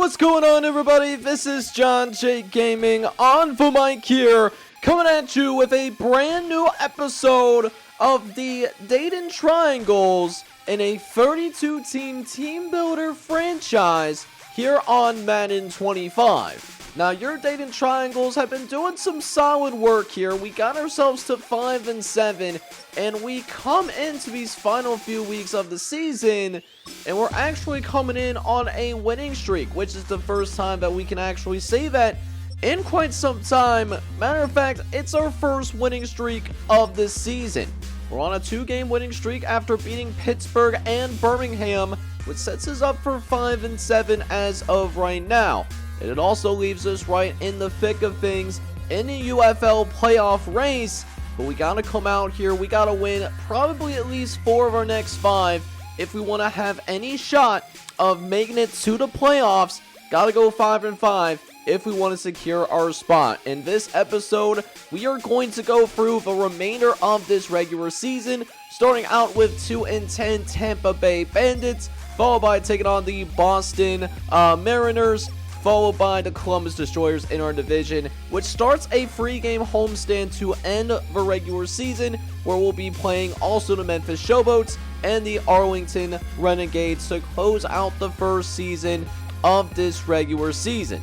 What's going on, everybody? This is John J Gaming on the mic here, coming at you with a brand new episode of the Dayton Triangles in a 32-team team builder franchise here on Madden 25. Now, your Dayton Triangles have been doing some solid work here. We got ourselves to 5-7, and we come into these final few weeks of the season, and we're actually coming in on a winning streak, which is the first time that we can actually say that in quite some time. Matter of fact, it's our first winning streak of the season. We're on a 2-game winning streak after beating Pittsburgh and Birmingham, which sets us up for 5-7 as of right now. And it also leaves us right in the thick of things in the UFL playoff race. But we gotta come out here, we gotta win probably at least 4 of our next 5 if we want to have any shot of making it to the playoffs. Gotta go 5-5 if we want to secure our spot. In this episode, we are going to go through the remainder of this regular season, starting out with 2-10 Tampa Bay Bandits, followed by taking on the Boston Mariners, followed by the Columbus Destroyers in our division, which starts a free game homestand to end the regular season, where we'll be playing also the Memphis Showboats and the Arlington Renegades to close out the first season of this regular season.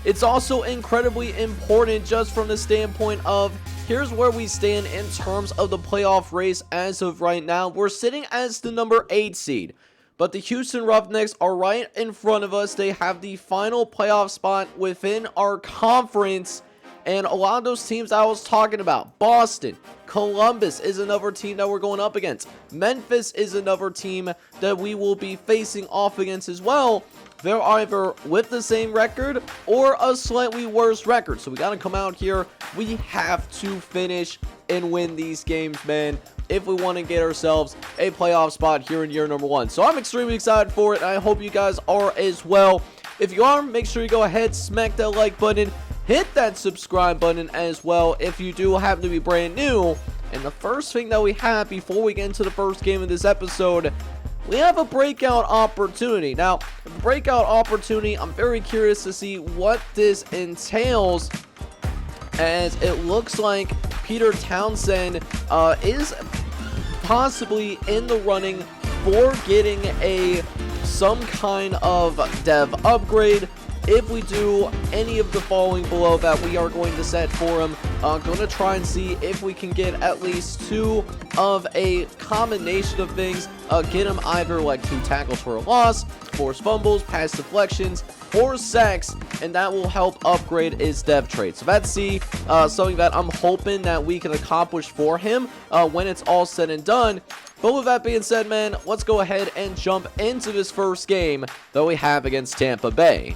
It's also incredibly important just from the standpoint of here's where we stand in terms of the playoff race as of right now. We're sitting as the number 8 seed. But the Houston Roughnecks are right in front of us. They have the final playoff spot within our conference. And a lot of those teams I was talking about, Boston, Columbus is another team that we're going up against. Memphis is another team that we will be facing off against as well. They're either with the same record or a slightly worse record. So we got to come out here. We have to finish and win these games, man, if we want to get ourselves a playoff spot here in year number 1. So I'm extremely excited for it, and I hope you guys are as well. If you are, make sure you go ahead, smack that like button, hit that subscribe button as well if you do happen to be brand new. And the first thing that we have before we get into the first game of this episode, we have a breakout opportunity. Now, the breakout opportunity, I'm very curious to see what this entails, as it looks like Peter Townsend is possibly in the running for getting some kind of dev upgrade. If we do any of the following below that we are going to set for him, going to try and see if we can get at least 2 of a combination of things. Get him either like 2 tackles for a loss, forced fumbles, pass deflections, or sacks, and that will help upgrade his dev trait. So that's something that I'm hoping that we can accomplish for him when it's all said and done. But with that being said, man, let's go ahead and jump into this first game that we have against Tampa Bay.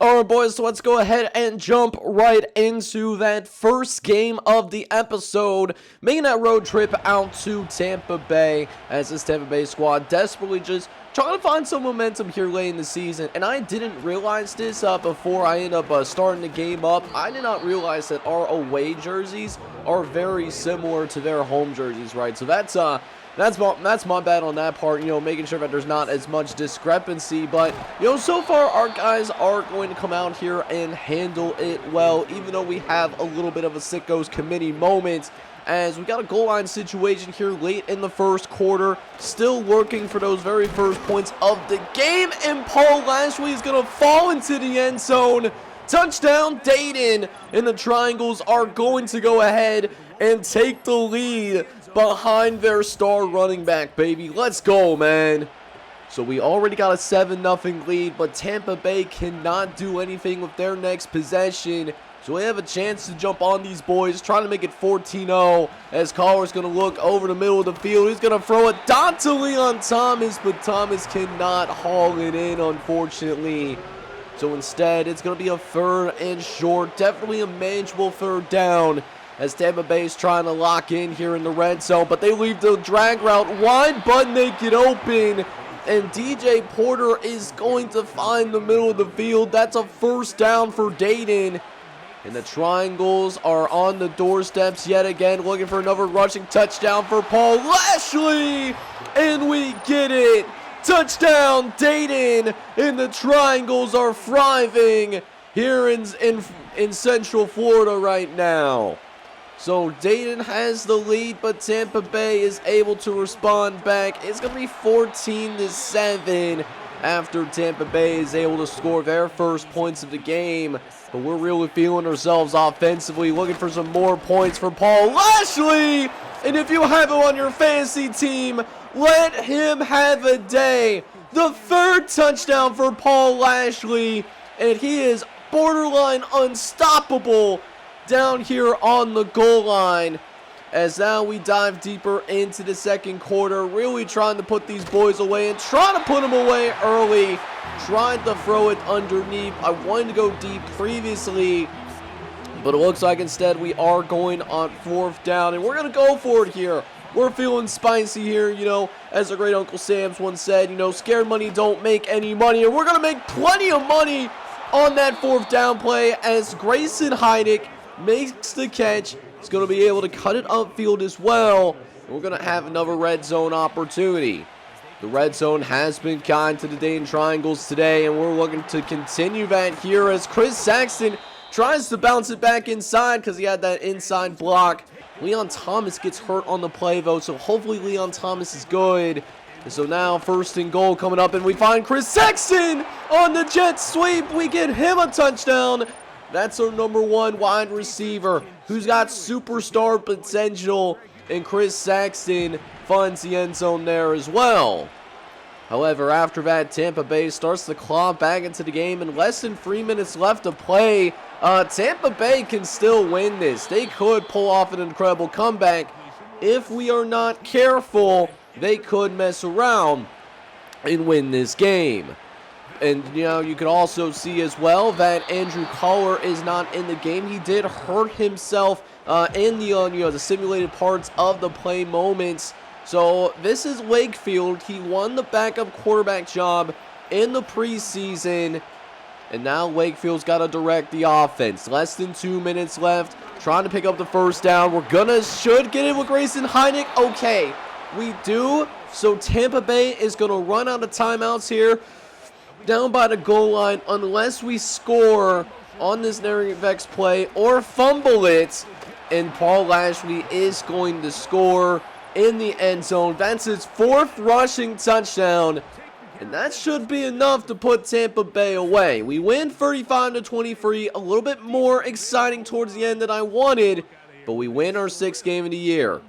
Alright, boys, so let's go ahead and jump right into that first game of the episode, making that road trip out to Tampa Bay, as this Tampa Bay squad desperately just trying to find some momentum here late in the season. And I didn't realize this before I end up starting the game up. I did not realize that our away jerseys are very similar to their home jerseys, right? So that's my bad on that part, making sure that there's not as much discrepancy. But, so far our guys are going to come out here and handle it well, even though we have a little bit of a sickos committee moment, as we got a goal line situation here late in the first quarter, still working for those very first points of the game. And Paul Lashley is going to fall into the end zone. Touchdown Dayton, and the Triangles are going to go ahead and take the lead behind their star running back, baby. Let's go, man. So we already got a 7-0 lead, but Tampa Bay cannot do anything with their next possession. So we have a chance to jump on these boys, trying to make it 14-0, as Collar's going to look over the middle of the field. He's going to throw it dot to Leon Thomas, but Thomas cannot haul it in, unfortunately. So instead, it's going to be a 3rd and short, definitely a manageable 3rd down, as Tampa Bay is trying to lock in here in the red zone, but they leave the drag route wide, but make it open. And DJ Porter is going to find the middle of the field. That's a 1st down for Dayton. And the Triangles are on the doorsteps yet again, looking for another rushing touchdown for Paul Lashley. And we get it. Touchdown, Dayton, and the Triangles are thriving here in Central Florida right now. So Dayton has the lead, but Tampa Bay is able to respond back. It's going to be 14-7 after Tampa Bay is able to score their first points of the game. But we're really feeling ourselves offensively, looking for some more points for Paul Lashley. And if you have him on your fantasy team, let him have a day. The third touchdown for Paul Lashley, and he is borderline unstoppable down here on the goal line. As now we dive deeper into the second quarter, really trying to put these boys away and trying to put them away early. Tried to throw it underneath. I wanted to go deep previously, but it looks like instead we are going on fourth down, and we're going to go for it here. We're feeling spicy here, you know, as the great Uncle Sam's once said, you know, scared money don't make any money, and we're going to make plenty of money on that fourth down play as Grayson Heineck makes the catch. He's going to be able to cut it upfield as well. We're going to have another red zone opportunity. The red zone has been kind to the Dayton Triangles today, and we're looking to continue that here as Chris Saxton tries to bounce it back inside because he had that inside block. Leon Thomas gets hurt on the play, though, so hopefully Leon Thomas is good. And so now first and goal coming up, and we find Chris Saxton on the jet sweep. We get him a touchdown. That's our number one wide receiver who's got superstar potential, and Chris Saxton finds the end zone there as well. However, after that, Tampa Bay starts to claw back into the game, and less than 3 minutes left to play. Tampa Bay can still win this. They could pull off an incredible comeback. If we are not careful, they could mess around and win this game. And, you know, you could also see as well that Andrew Collar is not in the game. He did hurt himself in the simulated parts of the play moments. So this is Wakefield. He won the backup quarterback job in the preseason. And now Wakefield's got to direct the offense. Less than 2 minutes left. Trying to pick up the first down. Should get it with Grayson Heineck. Okay, we do. So Tampa Bay is going to run out of timeouts here. Down by the goal line unless we score on this Narrative Vex play or fumble it. And Paul Lashley is going to score in the end zone. That's his fourth rushing touchdown. And that should be enough to put Tampa Bay away. We win 35-23, a little bit more exciting towards the end than I wanted, but we win our sixth game of the year.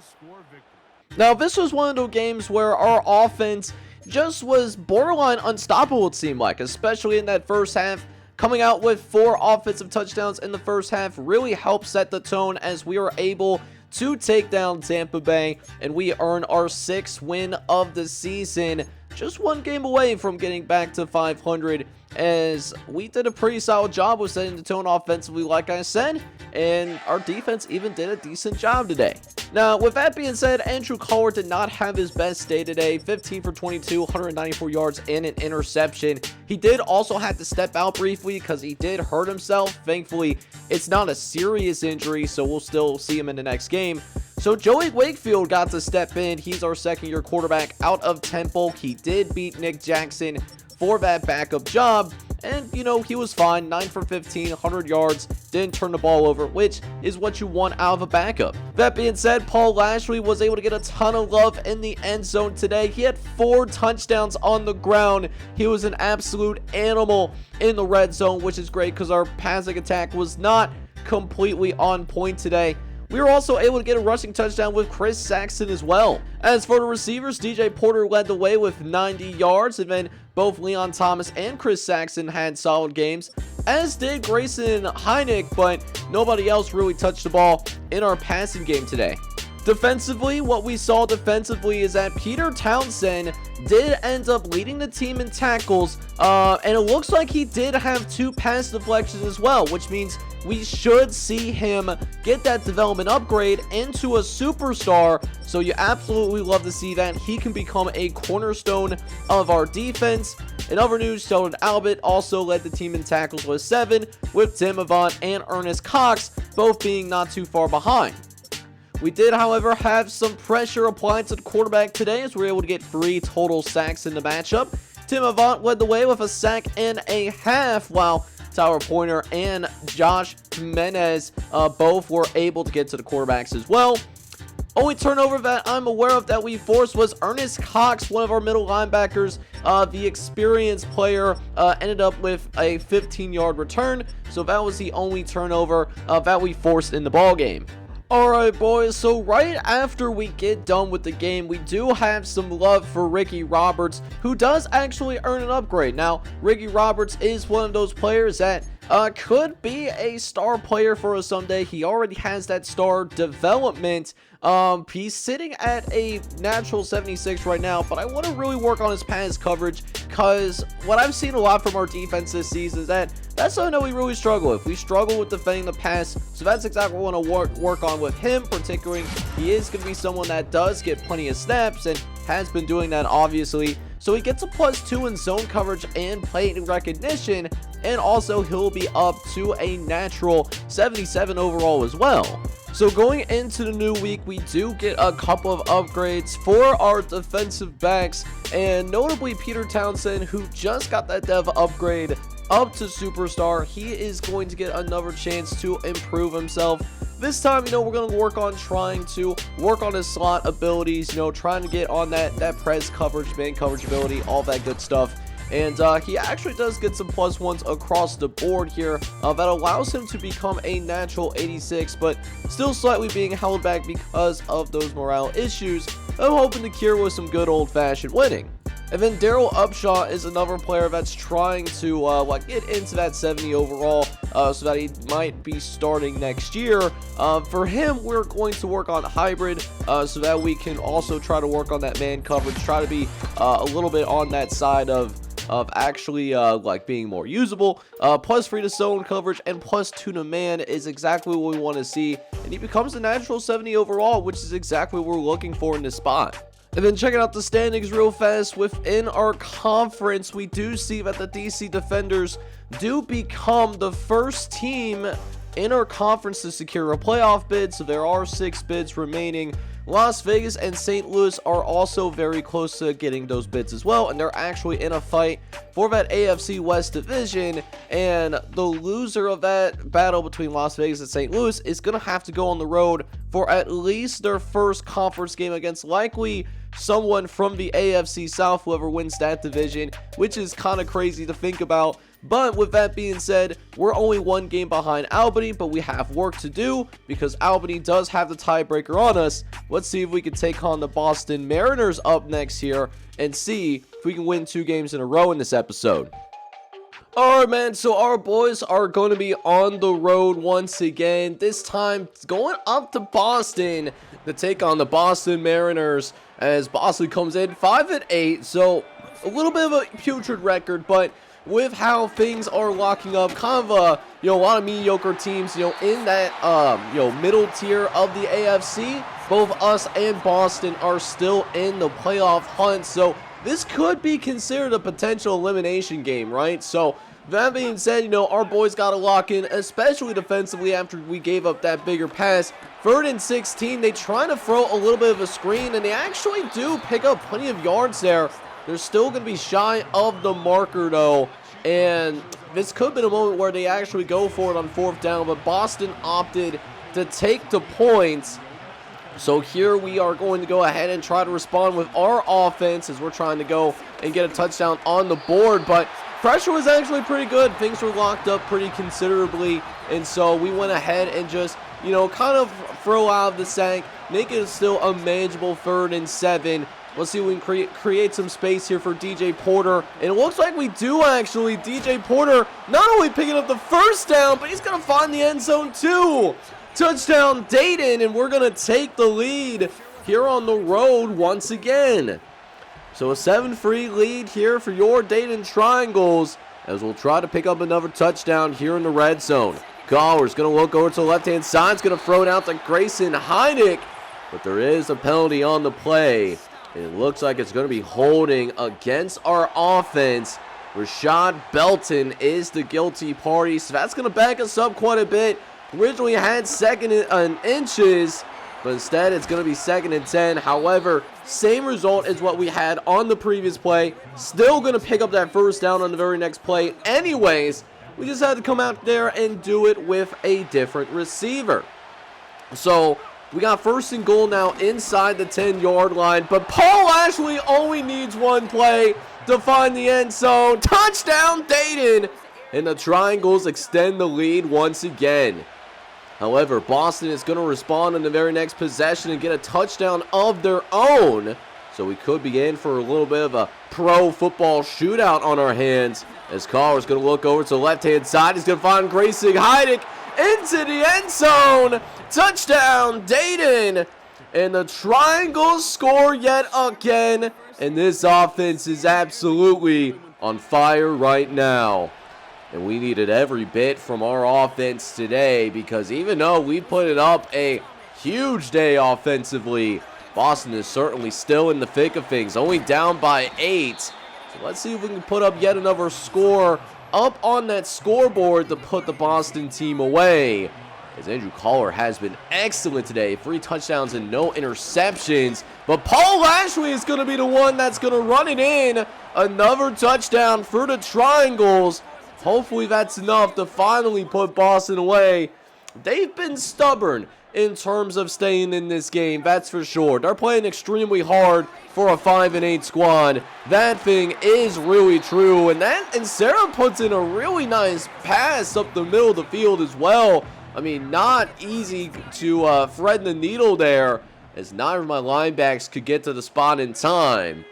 Now, this was one of those games where our offense just was borderline unstoppable, it seemed like, especially in that first half. Coming out with 4 offensive touchdowns in the first half really helped set the tone as we were able to take down Tampa Bay, and we earn our 6th win of the season. Just one game away from getting back to 500, as we did a pretty solid job with setting the tone offensively, like I said, and our defense even did a decent job today. Now, with that being said, Andrew Collar did not have his best day today. 15 for 22, 194 yards, and an interception. He did also have to step out briefly because he did hurt himself. Thankfully, it's not a serious injury, so we'll still see him in the next game. So Joey Wakefield got to step in. He's our second-year quarterback out of Temple. He did beat Nick Jackson for that backup job. And, you know, he was fine. 9 for 15, 100 yards. Didn't turn the ball over, which is what you want out of a backup. That being said, Paul Lashley was able to get a ton of love in the end zone today. He had 4 touchdowns on the ground. He was an absolute animal in the red zone, which is great because our passing attack was not completely on point today. We were also able to get a rushing touchdown with Chris Saxton as well. As for the receivers, DJ Porter led the way with 90 yards, and then both Leon Thomas and Chris Saxton had solid games, as did Grayson Heineck, but nobody else really touched the ball in our passing game today. Defensively, what we saw defensively is that Peter Townsend did end up leading the team in tackles, and it looks like he did have 2 pass deflections as well, which means we should see him get that development upgrade into a superstar. So you absolutely love to see that. He can become a cornerstone of our defense. In other news, Sheldon Albert also led the team in tackles with 7, with Tim Avant and Ernest Cox both being not too far behind. We did, however, have some pressure applied to the quarterback today as we were able to get 3 total sacks in the matchup. Tim Avant led the way with a sack and a half, while Tyler Pointer and Josh Jimenez both were able to get to the quarterbacks as well. Only turnover that I'm aware of that we forced was Ernest Cox, one of our middle linebackers. The experienced player ended up with a 15-yard return, so that was the only turnover that we forced in the ball game. Alright boys, so right after we get done with the game, we do have some love for Ricky Roberts, who does actually earn an upgrade. Now, Ricky Roberts is one of those players that could be a star player for us someday. He already has that star development. He's sitting at a natural 76 right now, but I want to really work on his pass coverage, because what I've seen a lot from our defense this season is that's something that we really struggle with. We struggle with defending the pass, so that's exactly what I want to work on with him, particularly. He is going to be someone that does get plenty of snaps and has been doing that, obviously. So he gets a +2 in zone coverage and play recognition, and also he'll be up to a natural 77 overall as well. So going into the new week, we do get a couple of upgrades for our defensive backs, and notably Peter Townsend, who just got that dev upgrade up to superstar. He is going to get another chance to improve himself. This time, we're going to work on trying to work on his slot abilities, trying to get on that press coverage, man coverage ability, all that good stuff. And he actually does get some +1s across the board here that allows him to become a natural 86, but still slightly being held back because of those morale issues. I'm hoping to cure with some good old-fashioned winning. And then Daryl Upshaw is another player that's trying to get into that 70 overall, so that he might be starting next year. For him, we're going to work on hybrid, so that we can also try to work on that man coverage, try to be a little bit on that side of actually being more usable. +3 to zone coverage and +2 to man is exactly what we want to see, and he becomes a natural 70 overall, which is exactly what we're looking for in this spot. And then checking out the standings real fast, within our conference, we do see that the DC Defenders do become the first team in our conference to secure a playoff bid, so there are 6 bids remaining. Las Vegas and St. Louis are also very close to getting those bids as well, and they're actually in a fight for that AFC West division, and the loser of that battle between Las Vegas and St. Louis is going to have to go on the road for at least their first conference game against likely someone from the AFC South, whoever wins that division, which is kind of crazy to think about. But with that being said, we're only 1 game behind Albany, but we have work to do because Albany does have the tiebreaker on us. Let's see if we can take on the Boston Mariners up next here and see if we can win 2 games in a row in this episode. Alright man, so our boys are going to be on the road once again, this time going up to Boston to take on the Boston Mariners, as Boston comes in 5-8, so a little bit of a putrid record, but with how things are locking up, kind of a lot of mediocre teams in that middle tier of the AFC, both us and Boston are still in the playoff hunt, so this could be considered a potential elimination game, right? So that being said, our boys got to lock in, especially defensively after we gave up that bigger pass. 3rd and 16, they try to throw a little bit of a screen, and they actually do pick up plenty of yards there. They're still going to be shy of the marker, though, and this could have been a moment where they actually go for it on 4th down, but Boston opted to take the points. So here we are going to go ahead and try to respond with our offense as we're trying to go and get a touchdown on the board, but pressure was actually pretty good. Things were locked up pretty considerably, and so we went ahead and just, kind of throw out of the sack, make it still a manageable 3rd and 7. Let's see if we can create some space here for DJ Porter. And it looks like we do actually. DJ Porter not only picking up the 1st down, but he's going to find the end zone too. Touchdown Dayton, and we're going to take the lead here on the road once again. So a 7-3 lead here for your Dayton Triangles, as we'll try to pick up another touchdown here in the red zone. Collar's going to look over to the left-hand side. It's going to throw it out to Grayson Heineck, but there is a penalty on the play. And it looks like it's going to be holding against our offense. Rashad Belton is the guilty party, so that's going to back us up quite a bit. Originally had 2nd and inches, but instead it's going to be 2nd and 10. However, same result as what we had on the previous play. Still going to pick up that first down on the very next play anyways. We just had to come out there and do it with a different receiver. So we got 1st and goal now inside the 10-yard line, but Paul Ashley only needs one play to find the end zone. Touchdown, Dayton! And the Triangles extend the lead once again. However, Boston is going to respond in the very next possession and get a touchdown of their own. So we could be in for a little bit of a pro football shootout on our hands. As Collar's going to look over to the left-hand side. He's going to find Grayson Heidick into the end zone. Touchdown, Dayton. And the Triangles score yet again. And this offense is absolutely on fire right now. And we needed every bit from our offense today, because even though we put it up a huge day offensively, Boston is certainly still in the thick of things, only down by 8. So let's see if we can put up yet another score up on that scoreboard to put the Boston team away. As Andrew Collar has been excellent today, 3 touchdowns and no interceptions. But Paul Ashley is going to be the one that's going to run it in. Another touchdown for the Triangles. Hopefully that's enough to finally put Boston away. They've been stubborn in terms of staying in this game, that's for sure. They're playing extremely hard for a 5-8 squad. That thing is really true. And Sarah puts in a really nice pass up the middle of the field as well. I mean, not easy to thread the needle there, as neither of my linebacks could get to the spot in time.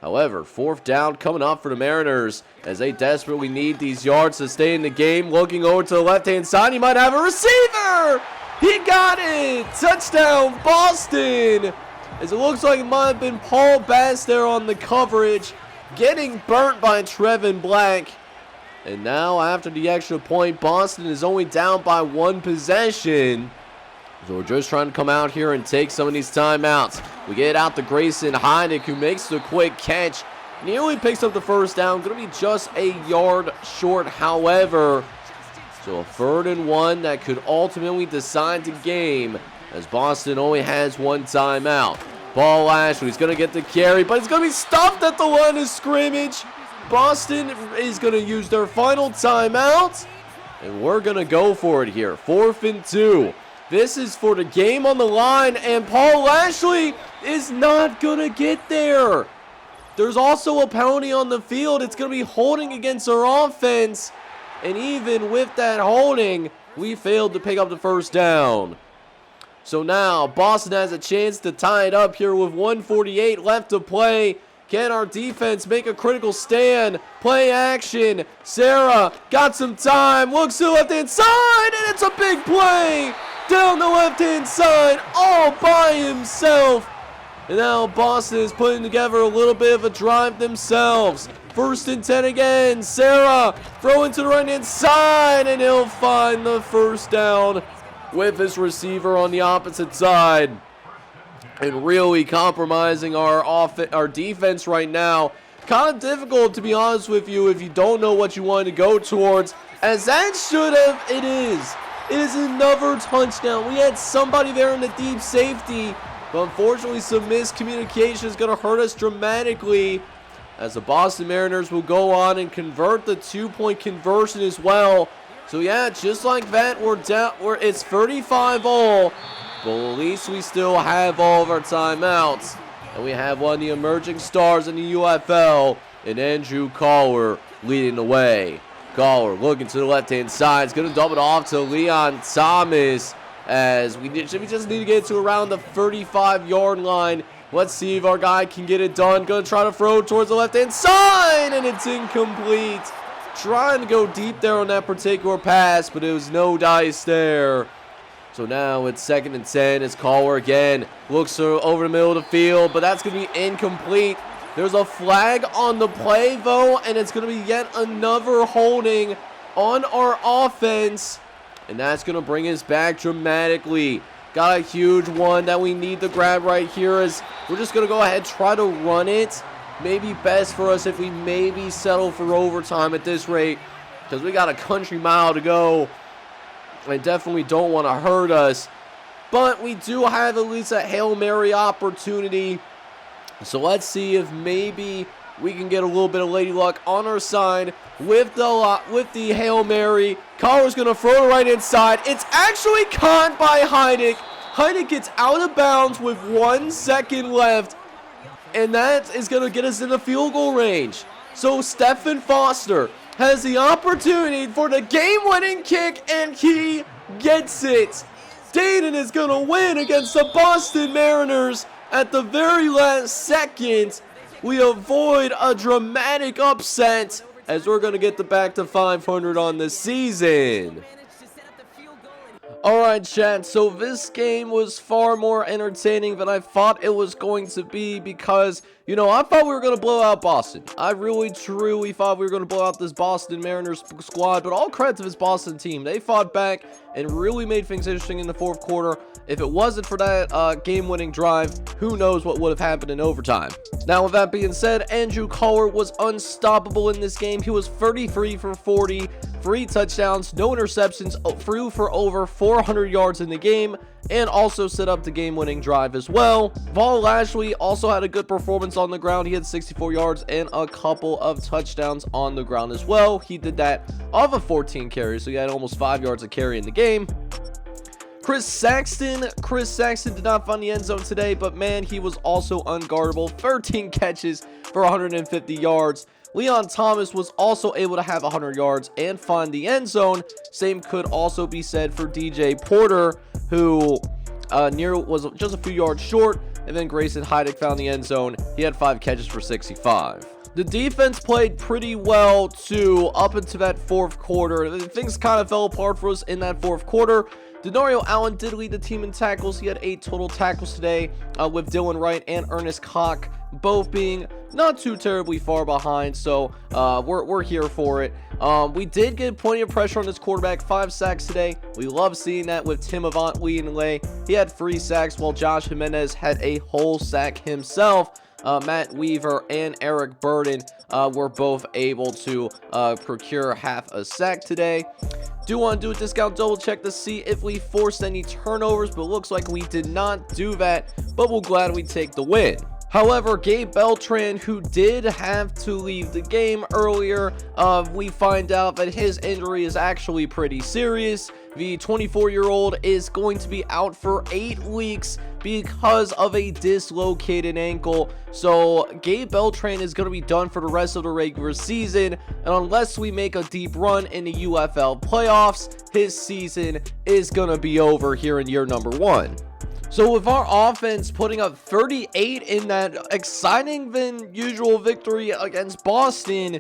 However, 4th down coming up for the Mariners as they desperately need these yards to stay in the game. Looking over to the left-hand side, he might have a receiver! He got it! Touchdown, Boston! As it looks like it might have been Paul Bass there on the coverage, getting burnt by Trevin Black. And now, after the extra point, Boston is only down by 1 possession. So we're just trying to come out here and take some of these timeouts. We get out to Grayson Heidick, who makes the quick catch. Nearly picks up the first down. Going to be just a yard short, however. So a 3rd and 1 that could ultimately decide the game, as Boston only has 1 timeout. Paul Ashley's going to get the carry, but it's going to be stuffed at the line of scrimmage. Boston is going to use their final timeout, and we're going to go for it here. 4th and 2. This is for the game on the line, and Paul Ashley is not going to get there. There's also a penalty on the field. It's going to be holding against our offense, and even with that holding, we failed to pick up the first down. So now Boston has a chance to tie it up here with 1:48 left to play. Can our defense make a critical stand? Play action. Sarah got some time. Looks to the left-hand side, and it's a big play. Down the left-hand side all by himself. And now Boston is putting together a little bit of a drive themselves. 1st and 10 again. Sarah throwing to the right-hand side, and he'll find the first down with his receiver on the opposite side. And really compromising our defense right now. Kind of difficult, to be honest with you, if you don't know what you want to go towards. As that should have, it is. It is another touchdown. We had somebody there in the deep safety, but unfortunately some miscommunication is going to hurt us dramatically, as the Boston Mariners will go on and convert the 2-point conversion as well. So yeah, just like that, we're down. It's 35 all, but at least we still have all of our timeouts, and we have one of the emerging stars in the UFL, and Andrew Collar leading the way. Collar looking to the left-hand side. It's going to dump it off to Leon Thomas, as we just need to get to around the 35-yard line. Let's see if our guy can get it done. Going to try to throw towards the left-hand side, and it's incomplete. Trying to go deep there on that particular pass, but it was no dice there. So now it's 2nd and 10 as Collar again looks over the middle of the field, but that's going to be incomplete. There's a flag on the play, though, and it's going to be yet another holding on our offense, and that's going to bring us back dramatically. Got a huge one that we need to grab right here, as we're just going to go ahead and try to run it. Maybe best for us if we maybe settle for overtime at this rate, because we got a country mile to go. I definitely don't want to hurt us. but we do have at least a Hail Mary opportunity. So let's see if maybe we can get a little bit of lady luck on our side with the Hail Mary. Collar's going to throw it right inside. It's actually caught by Heidick. Heidick gets out of bounds with 1 second left, and that is going to get us in the field goal range. So Stephen Foster has the opportunity for the game-winning kick, and he gets it. Dayton is going to win against the Boston Mariners at the very last second. We avoid a dramatic upset as we're going to get the back to 500 on the season. Alright, chat, so this game was far more entertaining than I thought it was going to be because, you know, I thought we were going to blow out Boston. I really, truly thought we were going to blow out this Boston Mariners squad, but all credit to this Boston team. They fought back and really made things interesting in the fourth quarter. If it wasn't for that game-winning drive, who knows what would have happened in overtime. Now, with that being said, Andrew Collar was unstoppable in this game. He was 33 for 40, 3 touchdowns, no interceptions, threw for over 400 yards in the game, and also set up the game-winning drive as well. Vol Lashley also had a good performance on the ground. He had 64 yards and a couple of touchdowns on the ground as well. He did that off of 14 carries, so he had almost 5 yards a carry in the game. Chris Saxton did not find the end zone today, but man, he was also unguardable. 13 catches for 150 yards. Leon Thomas was also able to have 100 yards and find the end zone. Same could also be said for DJ Porter, who was just a few yards short, and then Grayson Heidick found the end zone. He had 5 catches for 65. The defense played pretty well too up into that fourth quarter. Things kind of fell apart for us in that fourth quarter. Denorio Allen did lead the team in tackles. He had 8 total tackles today, with Dylan Wright and Ernest Koch both being not too terribly far behind, so we're here for it. We did get plenty of pressure on this quarterback, 5 sacks today. We love seeing that with Tim Avant leading the way. He had 3 sacks, while Josh Jimenez had a whole sack himself. Matt Weaver and Eric Burden were both able to procure half a sack today. Do want to do a discount double check to see if we forced any turnovers, but looks like we did not do that, but we'll gladly take the win. However, Gabe Beltran, who did have to leave the game earlier, we find out that his injury is actually pretty serious. The 24-year-old is going to be out for 8 weeks because of a dislocated ankle. So Gabe Beltran is going to be done for the rest of the regular season. And unless we make a deep run in the UFL playoffs, his season is going to be over here in year number 1. So with our offense putting up 38 in that exciting than usual victory against Boston,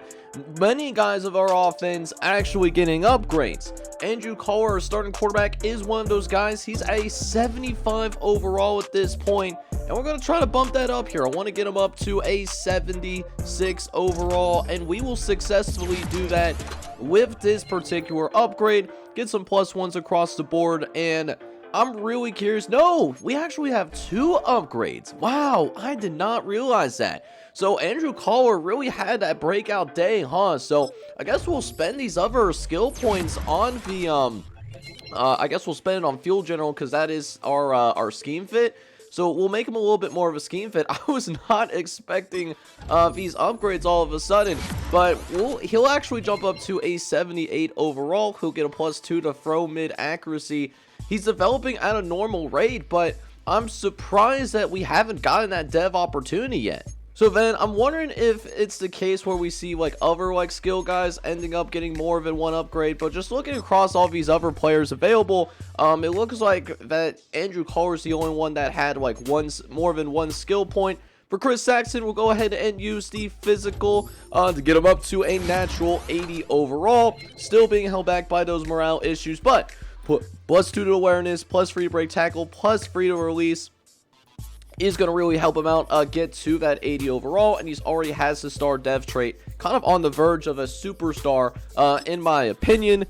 many guys of our offense actually getting upgrades. Andrew Collar, our starting quarterback, is one of those guys. He's a 75 overall at this point, and we're going to try to bump that up here. I want to get him up to a 76 overall, and we will successfully do that with this particular upgrade. Get some +1s across the board, and I'm really curious. No, we actually have 2 upgrades. Wow, I did not realize that. So Andrew Collar really had that breakout day, huh? So I guess we'll spend these other skill points on the I guess we'll spend it on Field General because that is our scheme fit. So we'll make him a little bit more of a scheme fit. I was not expecting these upgrades all of a sudden, but he'll actually jump up to a 78 overall. He'll get a +2 to throw mid accuracy. He's developing at a normal rate, but I'm surprised that we haven't gotten that dev opportunity yet. So then I'm wondering if it's the case where we see like other like skill guys ending up getting more than 1 upgrade, but just looking across all these other players available, it looks like that Andrew Collar is the only one that had like more than 1 skill point. For Chris Saxton, we'll go ahead and use the physical to get him up to a natural 80 overall, still being held back by those morale issues, but +2 to awareness, +3 to break tackle, +3 to release is going to really help him out get to that 80 overall, and he's already has the star dev trait, kind of on the verge of a superstar in my opinion.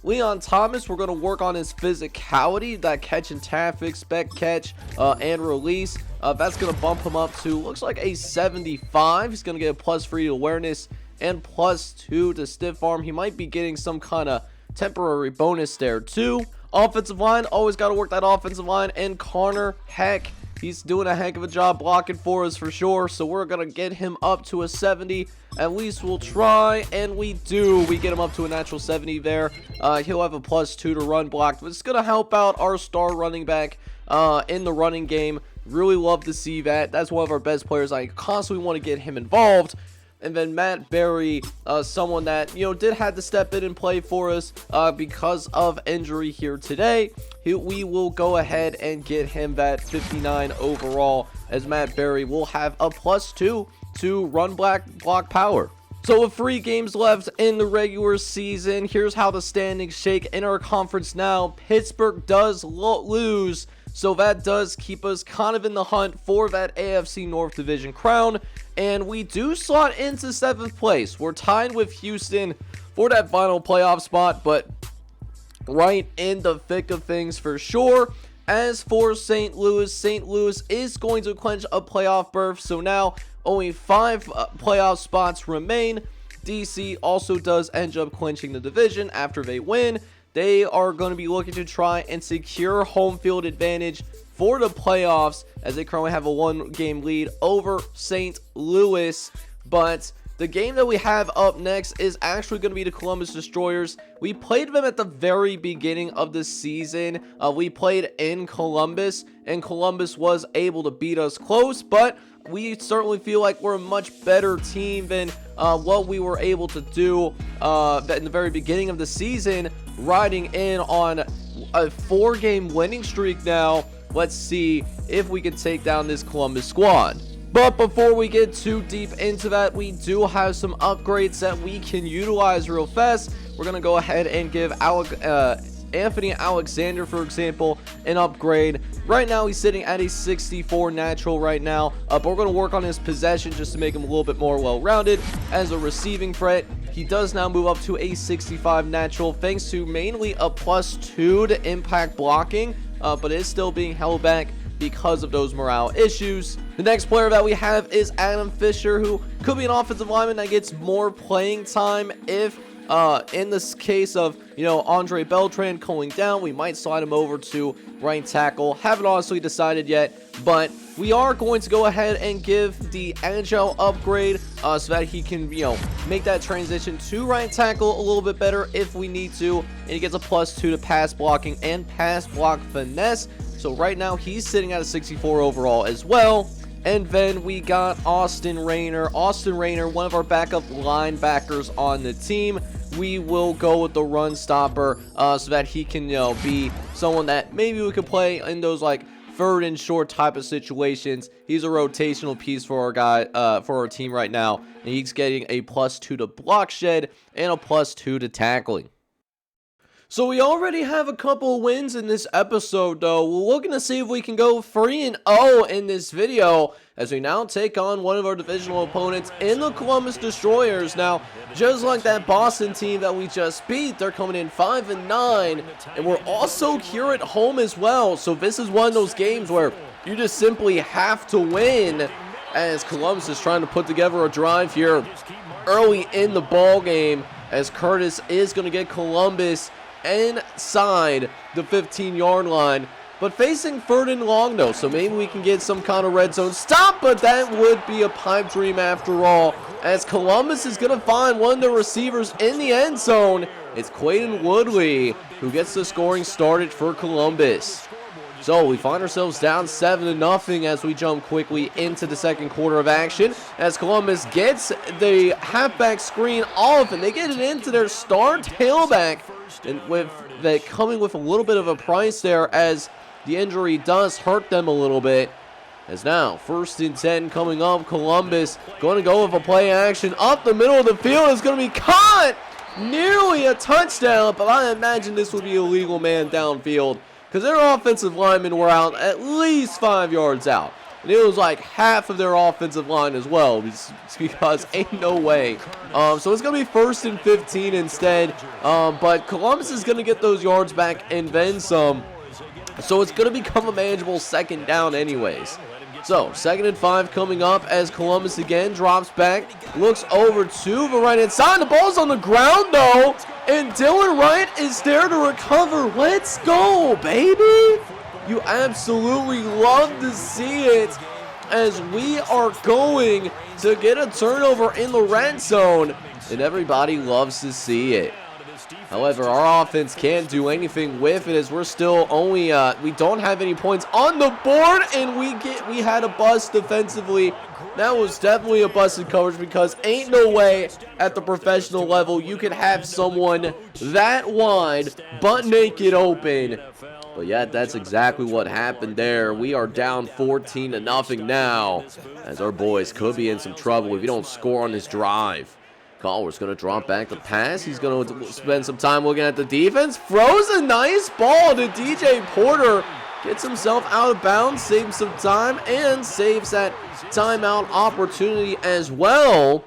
Leon Thomas, we're going to work on his physicality, that catch and tap, expect catch, and release. That's going to bump him up to, looks like a 75. He's going to get a +3 to awareness and +2 to stiff arm. He might be getting some kind of temporary bonus there too. Offensive line, always got to work that offensive line. And Connor, heck, he's doing a heck of a job blocking for us for sure. So we're going to get him up to a 70. At least we'll try, and we do. We get him up to a natural 70 there. He'll have a +2 to run block, but it's going to help out our star running back in the running game. Really love to see that. That's one of our best players. I constantly want to get him involved. And then Matt Berry, someone that, did have to step in and play for us because of injury here today. We will go ahead and get him that 59 overall, as Matt Berry will have a +2 to run block power. So with 3 games left in the regular season, here's how the standings shake in our conference now. Pittsburgh does lose, so that does keep us kind of in the hunt for that AFC North Division crown. And we do slot into 7th place. We're tied with Houston for that final playoff spot, but right in the thick of things for sure. As for St. Louis is going to clinch a playoff berth, so now only 5 playoff spots remain. DC also does end up clinching the division after they win. They are going to be looking to try and secure home field advantage for the playoffs, as they currently have a 1-game lead over St. Louis. But the game that we have up next is actually going to be the Columbus Destroyers. We played them at the very beginning of the season. We played in Columbus, and Columbus was able to beat us close, but we certainly feel like we're a much better team than what we were able to do in the very beginning of the season, riding in on a 4-game winning streak now. Let's see if we can take down this Columbus squad. But before we get too deep into that, we do have some upgrades that we can utilize real fast. We're going to go ahead and give Anthony Alexander, for example, an upgrade. Right now, he's sitting at a 64 natural right now, but we're going to work on his possession just to make him a little bit more well-rounded. As a receiving threat, he does now move up to a 65 natural, thanks to mainly a +2 to impact blocking, but is still being held back because of those morale issues. The next player that we have is Adam Fisher, who could be an offensive lineman that gets more playing time if in this case of, Andre Beltran going down, we might slide him over to right tackle. Haven't honestly decided yet, but we are going to go ahead and give the agile upgrade so that he can, make that transition to right tackle a little bit better if we need to. And he gets a +2 to pass blocking and pass block finesse. So right now he's sitting at a 64 overall as well. And then we got Austin Rayner. Austin Rayner, one of our backup linebackers on the team. We will go with the run stopper so that he can, be someone that maybe we could play in those like 3rd and short type of situations. He's a rotational piece for our team right now, and he's getting a +2 to block shed and a +2 to tackling. So we already have a couple wins in this episode, though. We're looking to see if we can go 3-0 in this video, as we now take on one of our divisional opponents in the Columbus Destroyers. Now, just like that Boston team that we just beat, they're coming in 5-9, and we're also here at home as well. So this is one of those games where you just simply have to win, as Columbus is trying to put together a drive here early in the ball game, as Curtis is going to get Columbus inside the 15-yard line, but facing 3rd and long though, so maybe we can get some kind of red zone stop, but that would be a pipe dream after all, as Columbus is going to find one of the receivers in the end zone. It's Quaden Woodley who gets the scoring started for Columbus. So we find ourselves down 7-0 as we jump quickly into the second quarter of action, as Columbus gets the halfback screen off, and they get it into their star tailback, and with that coming with a little bit of a price there, as the injury does hurt them a little bit. As now 1st and 10 coming up, Columbus going to go with a play action up the middle of the field. Is going to be caught, nearly a touchdown, but I imagine this would be a legal man downfield, because their offensive linemen were out at least 5 yards out. And it was like half of their offensive line as well, because ain't no way. So it's going to be 1st and 15 instead. But Columbus is going to get those yards back and then some. So it's going to become a manageable 2nd down anyways. So, 2nd and 5 coming up as Columbus again drops back, looks over to the right-hand side. The ball's on the ground, though, and Dylan Wright is there to recover. Let's go, baby! You absolutely love to see it as we are going to get a turnover in the red zone, and everybody loves to see it. However, our offense can't do anything with it as we're still only, we don't have any points on the board, and we had a bust defensively. That was definitely a busted coverage because ain't no way at the professional level you can have someone that wide, butt naked open. But yet, that's exactly what happened there. We are down 14-0 now, as our boys could be in some trouble if you don't score on this drive. Collar's going to drop back the pass. He's going to spend some time looking at the defense. Throws a nice ball to DJ Porter. Gets himself out of bounds, saves some time, and saves that timeout opportunity as well.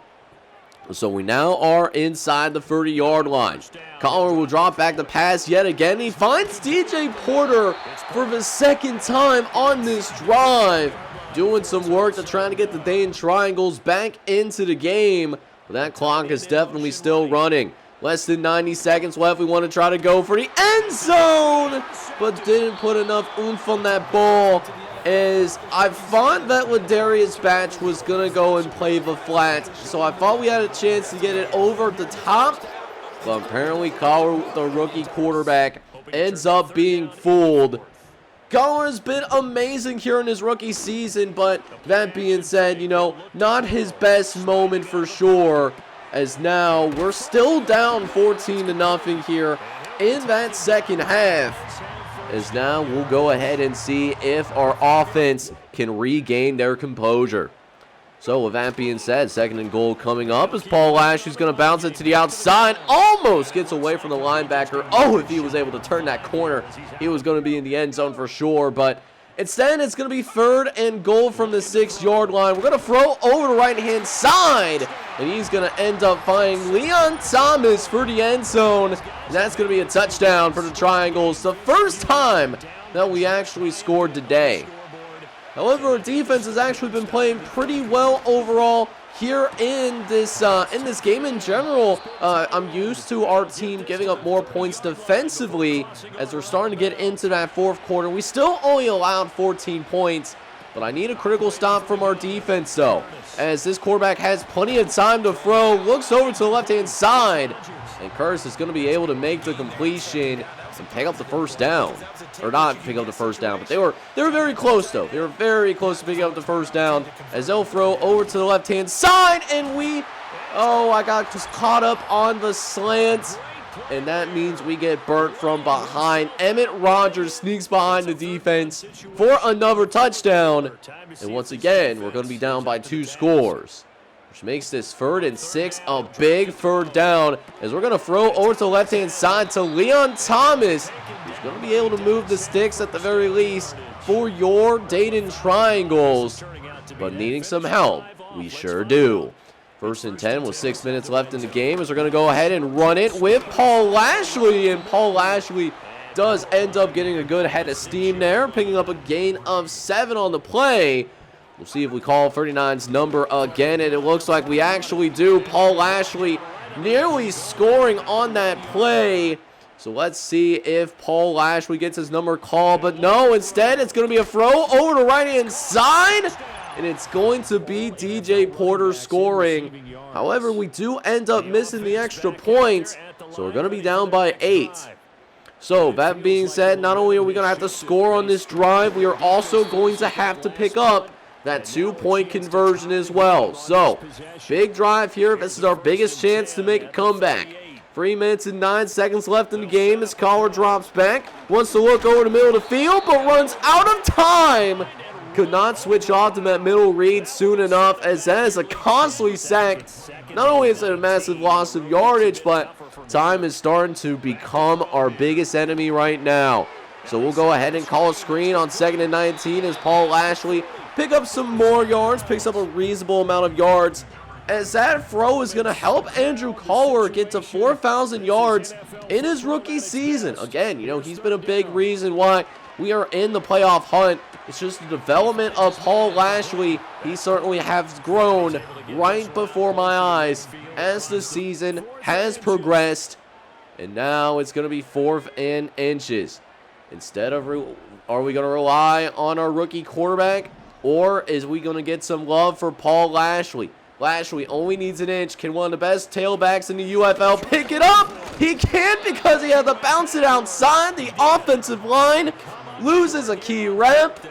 So we now are inside the 30-yard line. Collar will drop back the pass yet again. He finds DJ Porter for the 2nd time on this drive. Doing some work to try to get the Dayton Triangles back into the game. But that clock is definitely still running. Less than 90 seconds left. We want to try to go for the end zone, but didn't put enough oomph on that ball. As I thought that Ladarius Batch was going to go and play the flat, so I thought we had a chance to get it over the top. But apparently Collar, the rookie quarterback, ends up being fooled. Collar has been amazing here in his rookie season, but that being said, you know, not his best moment for sure, as now we're still down 14-0 here in that 2nd half, as now we'll go ahead and see if our offense can regain their composure. So with that being said, 2nd and goal coming up as Paul Lashley's going to bounce it to the outside. Almost gets away from the linebacker. Oh, if he was able to turn that corner, he was going to be in the end zone for sure. But instead, it's going to be 3rd and goal from the 6-yard line. We're going to throw over the right-hand side, and he's going to end up finding Leon Thomas for the end zone. And that's going to be a touchdown for the Triangles. The first time that we actually scored today. However, our defense has actually been playing pretty well overall here in this game in general. I'm used to our team giving up more points defensively as we're starting to get into that 4th quarter. We still only allowed 14 points, but I need a critical stop from our defense though, as this quarterback has plenty of time to throw, looks over to the left-hand side, and Curtis is going to be able to make the completion and pick up the first down. Or not pick up the first down, but they were very close though. They were very close to picking up the first down as they'll throw over to the left-hand side, and I got just caught up on the slant, and that means we get burnt from behind. Emmett Rogers sneaks behind the defense for another touchdown, and once again, we're going to be down by 2 scores. Which makes this 3rd and 6 a big 3rd down as we're going to throw over to the left-hand side to Leon Thomas, who's going to be able to move the sticks at the very least for your Dayton Triangles. But needing some help, we sure do. 1st and 10 with 6 minutes left in the game as we're going to go ahead and run it with Paul Lashley. And Paul Lashley does end up getting a good head of steam there, picking up a gain of 7 on the play. We'll see if we call 39's number again, and it looks like we actually do. Paul Lashley nearly scoring on that play. So let's see if Paul Lashley gets his number called, but no, instead it's going to be a throw over the right-hand side, and it's going to be DJ Porter scoring. However, we do end up missing the extra point, so we're going to be down by 8. So that being said, not only are we going to have to score on this drive, we are also going to have to pick up that 2-point conversion as well. So, big drive here. This is our biggest chance to make a comeback. 3 minutes and 9 seconds left in the game as Collar drops back. Wants to look over the middle of the field, but runs out of time. Could not switch off to that middle read soon enough, as that is a costly sack. Not only is it a massive loss of yardage, but time is starting to become our biggest enemy right now. So we'll go ahead and call a screen on 2nd and 19 as Paul Lashley pick up some more yards, picks up a reasonable amount of yards as that throw is going to help Andrew Collier get to 4,000 yards in his rookie season. Again, you know, he's been a big reason why we are in the playoff hunt. It's just the development of Paul Lashley. He certainly has grown right before my eyes as the season has progressed. And now it's going to be 4th and inches. Instead of, are we going to rely on our rookie quarterback? Or is we going to get some love for Paul Lashley? Lashley only needs an inch. Can one of the best tailbacks in the UFL pick it up? He can't because he had to bounce it outside the offensive line. Loses a key rep.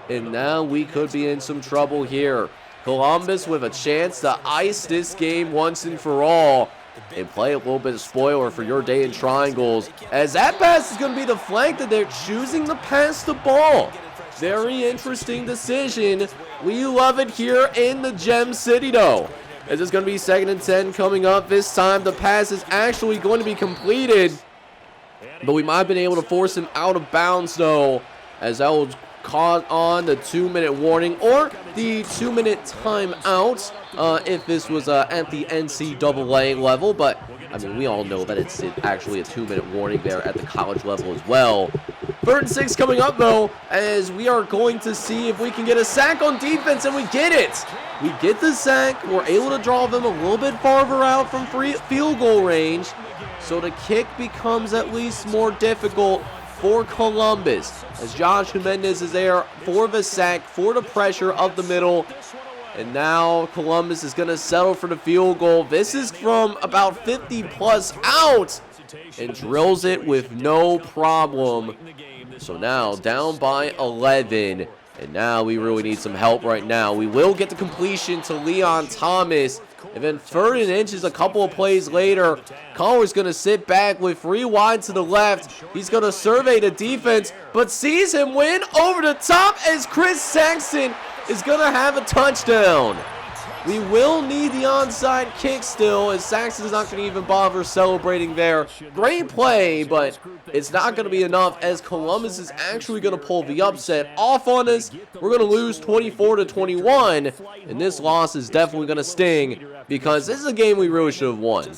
And now we could be in some trouble here. Columbus with a chance to ice this game once and for all. And play a little bit of spoiler for your day in triangles. As that pass is going to be deflected, they're choosing to pass the ball. Very interesting decision. We love it here in the Gem City, though. As it's going to be 2nd and 10 coming up. This time the pass is actually going to be completed. But we might have been able to force him out of bounds, though, as that was caught on the 2-minute warning or the 2-minute timeout if this was at the NCAA level. But, I mean, we all know that it's actually a 2-minute warning there at the college level as well. 3rd and 6 coming up, though, as we are going to see if we can get a sack on defense, and we get it. We get the sack. We're able to draw them a little bit farther out from field goal range, so the kick becomes at least more difficult for Columbus, as Josh Jimenez is there for the sack, for the pressure of the middle. And now Columbus is going to settle for the field goal. This is from about 50 plus out, and drills it with no problem. So now down by 11, and now we really need some help right now. We will get the completion to Leon Thomas. And then 3rd and inches a couple of plays later. Collier's going to sit back with 3 wide to the left. He's going to survey the defense, but sees him win over the top as Chris Saxon is going to have a touchdown. We will need the onside kick still, as Saxon's not going to even bother celebrating there. Great play, but it's not going to be enough, as Columbus is actually going to pull the upset off on us. We're going to lose 24-21, and this loss is definitely going to sting, because this is a game we really should have won.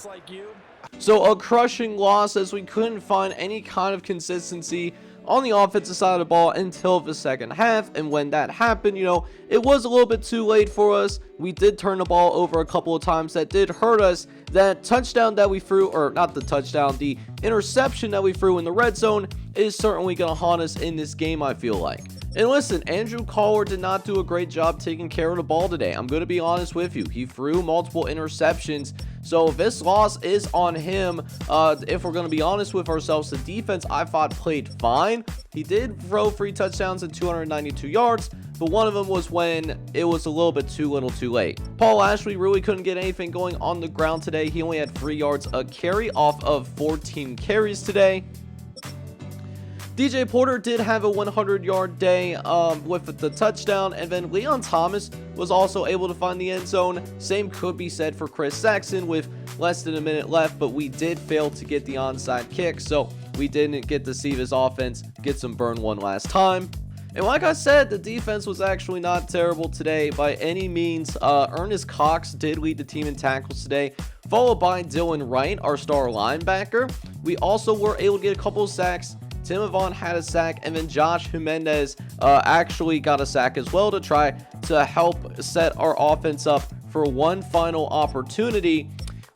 So a crushing loss, as we couldn't find any kind of consistency on the offensive side of the ball until the second half. And when that happened, you know, it was a little bit too late for us. We did turn the ball over a couple of times. That did hurt us. That touchdown that we threw, or not the touchdown, the interception that we threw in the red zone is certainly going to haunt us in this game, I feel like. And listen, Andrew Collier did not do a great job taking care of the ball today. I'm going to be honest with you. He threw multiple interceptions. So this loss is on him. If we're going to be honest with ourselves, the defense I thought played fine. He did throw 3 touchdowns and 292 yards, but one of them was when it was a little bit too little too late. Paul Lashley really couldn't get anything going on the ground today. He only had 3 yards a carry off of 14 carries today. DJ Porter did have a 100-yard day with the touchdown, and then Leon Thomas was also able to find the end zone. Same could be said for Chris Saxon with less than a minute left, but we did fail to get the onside kick, so we didn't get to see this offense get some burn one last time. And like I said, the defense was actually not terrible today by any means. Ernest Cox did lead the team in tackles today, followed by Dylan Wright, our star linebacker. We also were able to get a couple of sacks. Tim Avon had a sack, and then Josh Jimenez actually got a sack as well to try to help set our offense up for one final opportunity.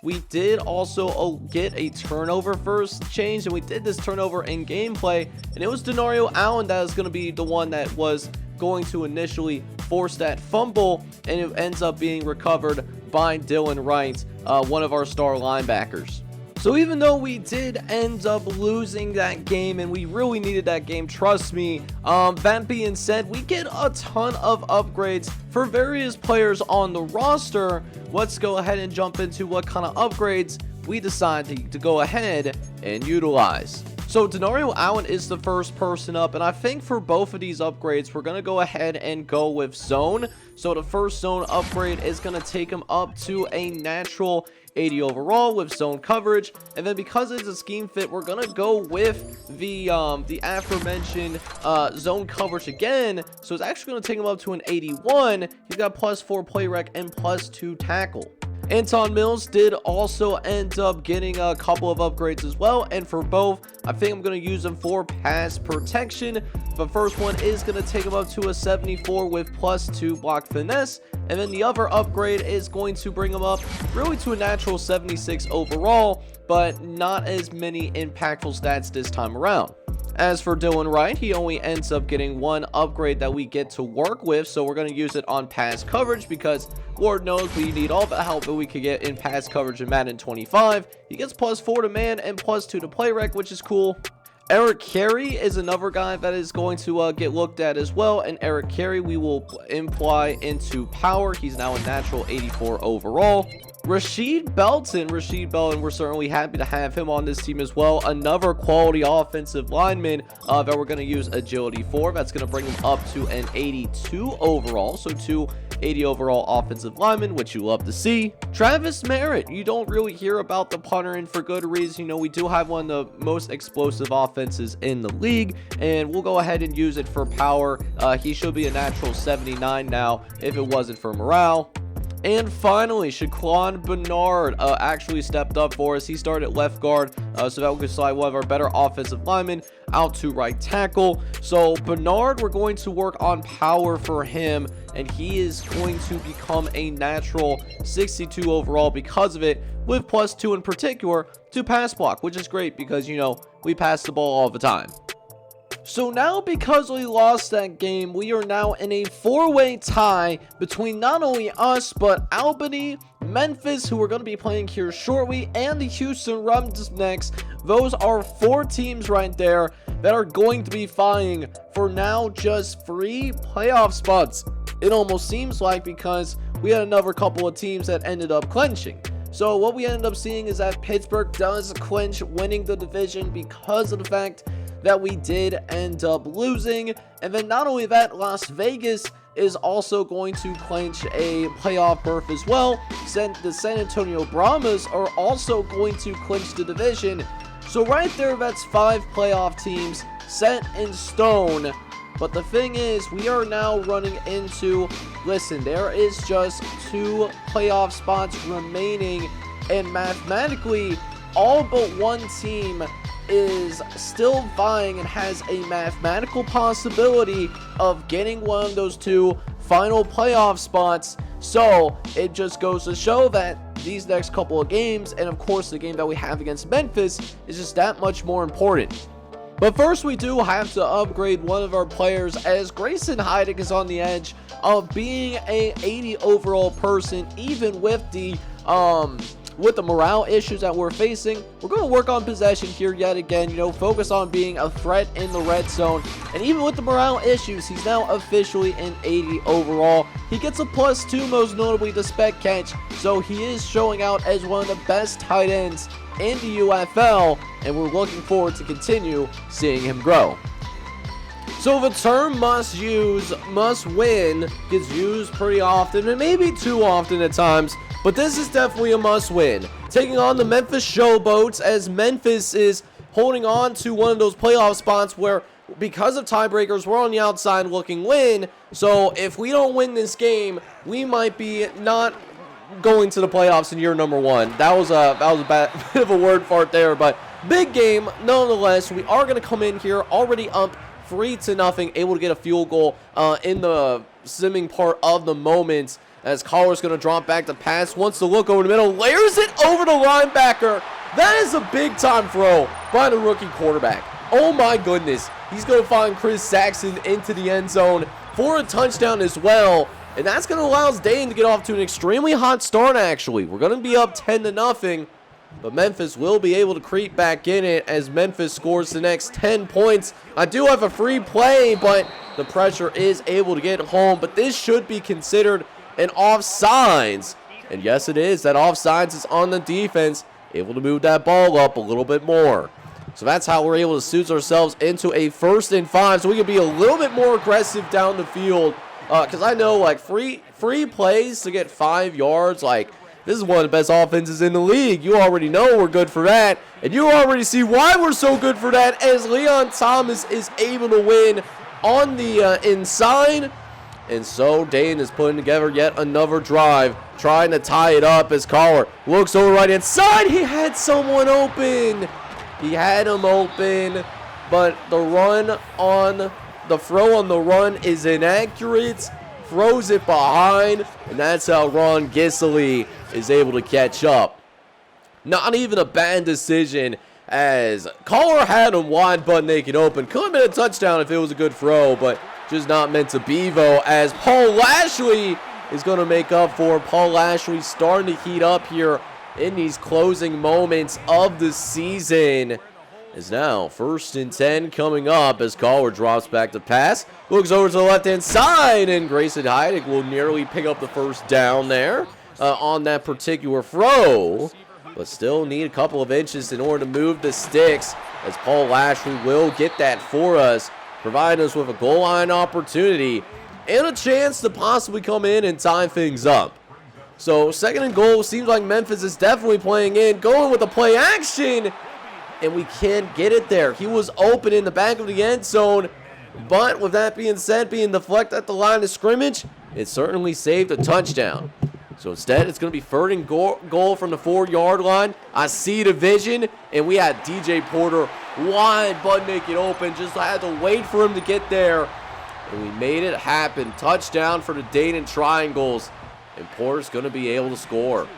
We did also get a turnover first change, and we did this turnover in gameplay, and it was Denario Allen that is going to be the one that was going to initially force that fumble, and it ends up being recovered by Dylan Wright, one of our star linebackers. So even though we did end up losing that game, and we really needed that game, trust me, that being said, we get a ton of upgrades for various players on the roster. Let's go ahead and jump into what kind of upgrades we decide to go ahead and utilize. So Denario Allen is the first person up, and I think for both of these upgrades, we're going to go ahead and go with zone. So the first zone upgrade is going to take him up to a natural 80 overall with zone coverage. And then because it's a scheme fit, we're gonna go with the aforementioned zone coverage again. So it's actually gonna take him up to an 81. He's got +4 play rec and +2 tackle. Anton Mills did also end up getting a couple of upgrades as well, and for both, I think I'm going to use them for pass protection. The first one is going to take him up to a 74 with +2 block finesse, and then the other upgrade is going to bring him up really to a natural 76 overall, but not as many impactful stats this time around. As for Dylan Wright, he only ends up getting one upgrade that we get to work with, so we're going to use it on pass coverage because Lord knows we need all the help that we could get in pass coverage in Madden 25. He gets +4 to man and +2 to play rec, which is cool. Eric Carey is another guy that is going to get looked at as well, and Eric Carey we will imply into power. He's now a natural 84 overall. Rasheed Belton, we're certainly happy to have him on this team as well. Another quality offensive lineman that we're going to use agility for. That's going to bring him up to an 82 overall. So 2 80 overall offensive linemen, which you love to see. Travis Merritt, you don't really hear about the punter, and for good reason. You know, we do have one of the most explosive offenses in the league, and we'll go ahead and use it for power. He should be a natural 79 now if it wasn't for morale. And finally, Shaquan Bernard actually stepped up for us. He started at left guard, so that we could slide one of our better offensive linemen out to right tackle. So Bernard, we're going to work on power for him, and he is going to become a natural 62 overall because of it, with +2 in particular to pass block, which is great because, you know, we pass the ball all the time. So now, because we lost that game, we are now in a 4-way tie between not only us, but Albany, Memphis, who we're going to be playing here shortly, and the Houston Roughnecks. Those are 4 teams right there that are going to be vying for now just 3 playoff spots. It almost seems like, because we had another couple of teams that ended up clinching. So what we ended up seeing is that Pittsburgh does clinch winning the division because of the fact that we did end up losing. And then not only that, Las Vegas is also going to clinch a playoff berth as well. The San Antonio Brahmas are also going to clinch the division. So right there, that's 5 playoff teams set in stone. But the thing is, we are now running into, listen, there is just 2 playoff spots remaining, and mathematically all but one team is still vying and has a mathematical possibility of getting one of those 2 final playoff spots. So it just goes to show that these next couple of games, and of course the game that we have against Memphis, is just that much more important. But first, we do have to upgrade one of our players, as Grayson Heidick is on the edge of being a 80 overall person, even with the morale issues that we're facing. We're going to work on possession here yet again, you know, focus on being a threat in the red zone. And even with the morale issues, he's now officially an 80 overall. He gets a +2, most notably the spec catch, so he is showing out as one of the best tight ends in the UFL, and we're looking forward to continue seeing him grow. So the term must win gets used pretty often, and maybe too often at times, but this is definitely a must win. Taking on the Memphis Showboats, as Memphis is holding on to one of those playoff spots where, because of tiebreakers, we're on the outside looking win. So if we don't win this game, we might be not going to the playoffs in year number 1. That was a bit of a word fart there, but big game nonetheless. We are going to come in here already up 3-0, able to get a field goal in the simming part of the moment, as Collar's going to drop back to pass, wants to look over the middle, layers it over the linebacker. That is a big time throw by the rookie quarterback. Oh my goodness. He's going to find Chris Saxon into the end zone for a touchdown as well. And that's going to allow Dane to get off to an extremely hot start, actually. We're going to be up 10-0, but Memphis will be able to creep back in it as Memphis scores the next 10 points. I do have a free play, but the pressure is able to get home. But this should be considered an offsides. And yes, it is. That offsides is on the defense, able to move that ball up a little bit more. So that's how we're able to suit ourselves into a 1st and 5, so we can be a little bit more aggressive down the field. Because I know, like, free plays to get 5 yards, like, This is one of the best offenses in the league. You already know we're good for that. And you already see why we're so good for that, as Leon Thomas is able to win on the inside. And so Dane is putting together yet another drive, trying to tie it up as Collar looks over right hand side. He had someone open. He had him open, but the throw on the run is inaccurate. Throws it behind, and that's how Ron Gisely is able to catch up. Not even a bad decision, as Collar had him wide butt naked open. Could have been a touchdown if it was a good throw, but just not meant to be, though, as Paul Lashley is going to make up for it. Paul Lashley starting to heat up here in these closing moments of the season. Is now 1st and 10 coming up as Collar drops back to pass. Looks over to the left-hand side, and Grayson Heidick will nearly pick up the first down there on that particular throw. But still need a couple of inches in order to move the sticks, as Paul Lashley will get that for us, providing us with a goal line opportunity and a chance to possibly come in and tie things up. So 2nd and goal, seems like Memphis is definitely playing in, going with the play action, and we can't get it there. He was open in the back of the end zone, but with that being said, being deflected at the line of scrimmage, it certainly saved a touchdown. So instead, it's going to be 3rd and goal from the 4-yard line. I see the vision, and we had DJ Porter wide butt naked open. Just had to wait for him to get there, and we made it happen. Touchdown for the Dayton Triangles, and Porter's going to be able to score.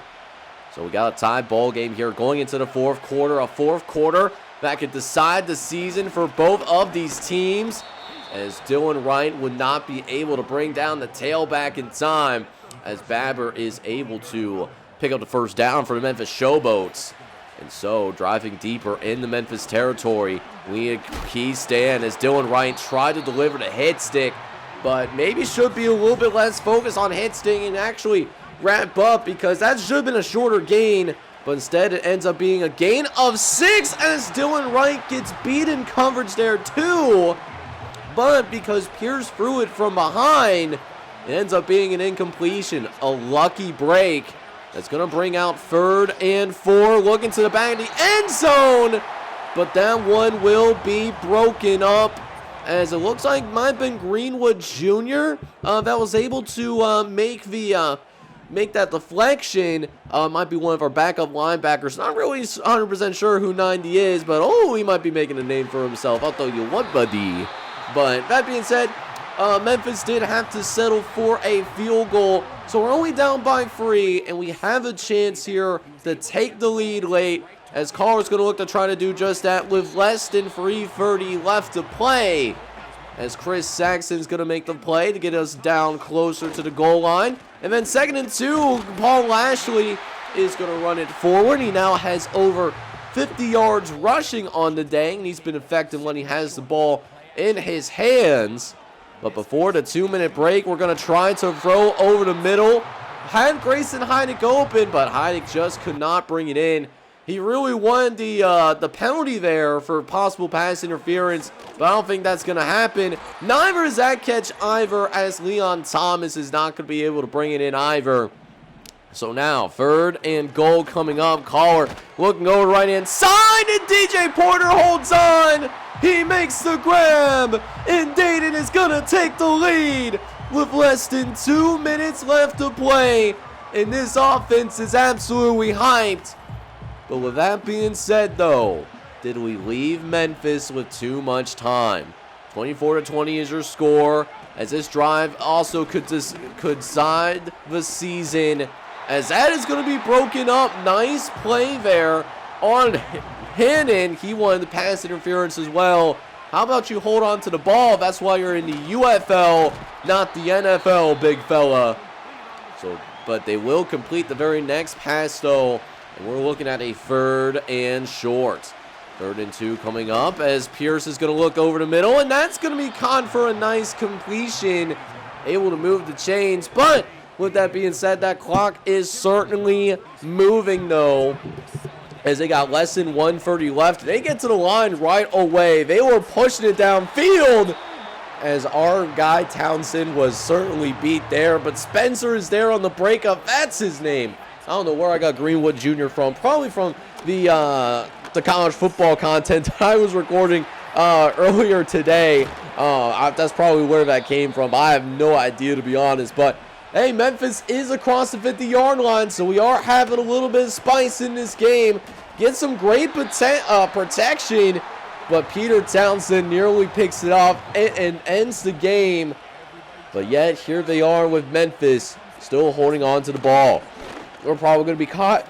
So we got a tied ball game here going into the 4th quarter. A 4th quarter that could decide the season for both of these teams, as Dylan Wright would not be able to bring down the tailback in time, as Babber is able to pick up the first down for the Memphis Showboats. And so driving deeper in the Memphis territory, we need a key stand as Dylan Wright tried to deliver the hit stick, but maybe should be a little bit less focused on hit stick and actually wrap up, because that should have been a shorter gain, but instead it ends up being a gain of 6 as Dylan Wright gets beat in coverage there too. But because Pierce threw it from behind, it ends up being an incompletion. A lucky break that's going to bring out 3rd and 4. Looking to the back of the end zone, but that one will be broken up, as it looks like might have been Greenwood Jr. That was able to make that deflection. Might be one of our backup linebackers. Not really 100% sure who 90 is, but he might be making a name for himself. I'll tell you what, buddy. But that being said, Memphis did have to settle for a field goal, so we're only down by 3, and we have a chance here to take the lead late, as Collar's going to look to try to do just that with less than 3:30 left to play, as Chris Saxon's going to make the play to get us down closer to the goal line. And then 2nd and 2, Paul Lashley is going to run it forward. He now has over 50 yards rushing on the day, and he's been effective when he has the ball in his hands. But before the 2-minute break, we're going to try to throw over the middle. Had Grayson Heidick open, but Heidick just could not bring it in. He really wanted the penalty there for possible pass interference, but I don't think that's going to happen. Neither is that catch either, as Leon Thomas is not going to be able to bring it in either. So now 3rd and goal coming up. Collar looking over right-hand side, and DJ Porter holds on. He makes the grab, and Dayton is going to take the lead with less than 2 minutes left to play. And this offense is absolutely hyped. But with that being said, though, did we leave Memphis with too much time? 24-20 is your score, as this drive also could decide the season, as that is going to be broken up. Nice play there on Hannon. He wanted the pass interference as well. How about you hold on to the ball? That's why you're in the UFL, not the NFL, big fella. So, but they will complete the very next pass, though. And we're looking at a 3rd and short. 3rd and 2 coming up, as Pierce is going to look over the middle, and that's going to be caught for a nice completion. Able to move the chains, but with that being said, that clock is certainly moving, though, as they got less than 1:30 left. They get to the line right away. They were pushing it downfield, as our guy Townsend was certainly beat there, but Spencer is there on the breakup. That's his name. I don't know where I got Greenwood Jr. from. Probably from the college football content I was recording earlier today. That's probably where that came from. I have no idea, to be honest. But hey, Memphis is across the 50-yard line, so we are having a little bit of spice in this game. Get some great protection, but Peter Townsend nearly picks it off and ends the game. But yet, here they are with Memphis, still holding on to the ball. We're probably going to be caught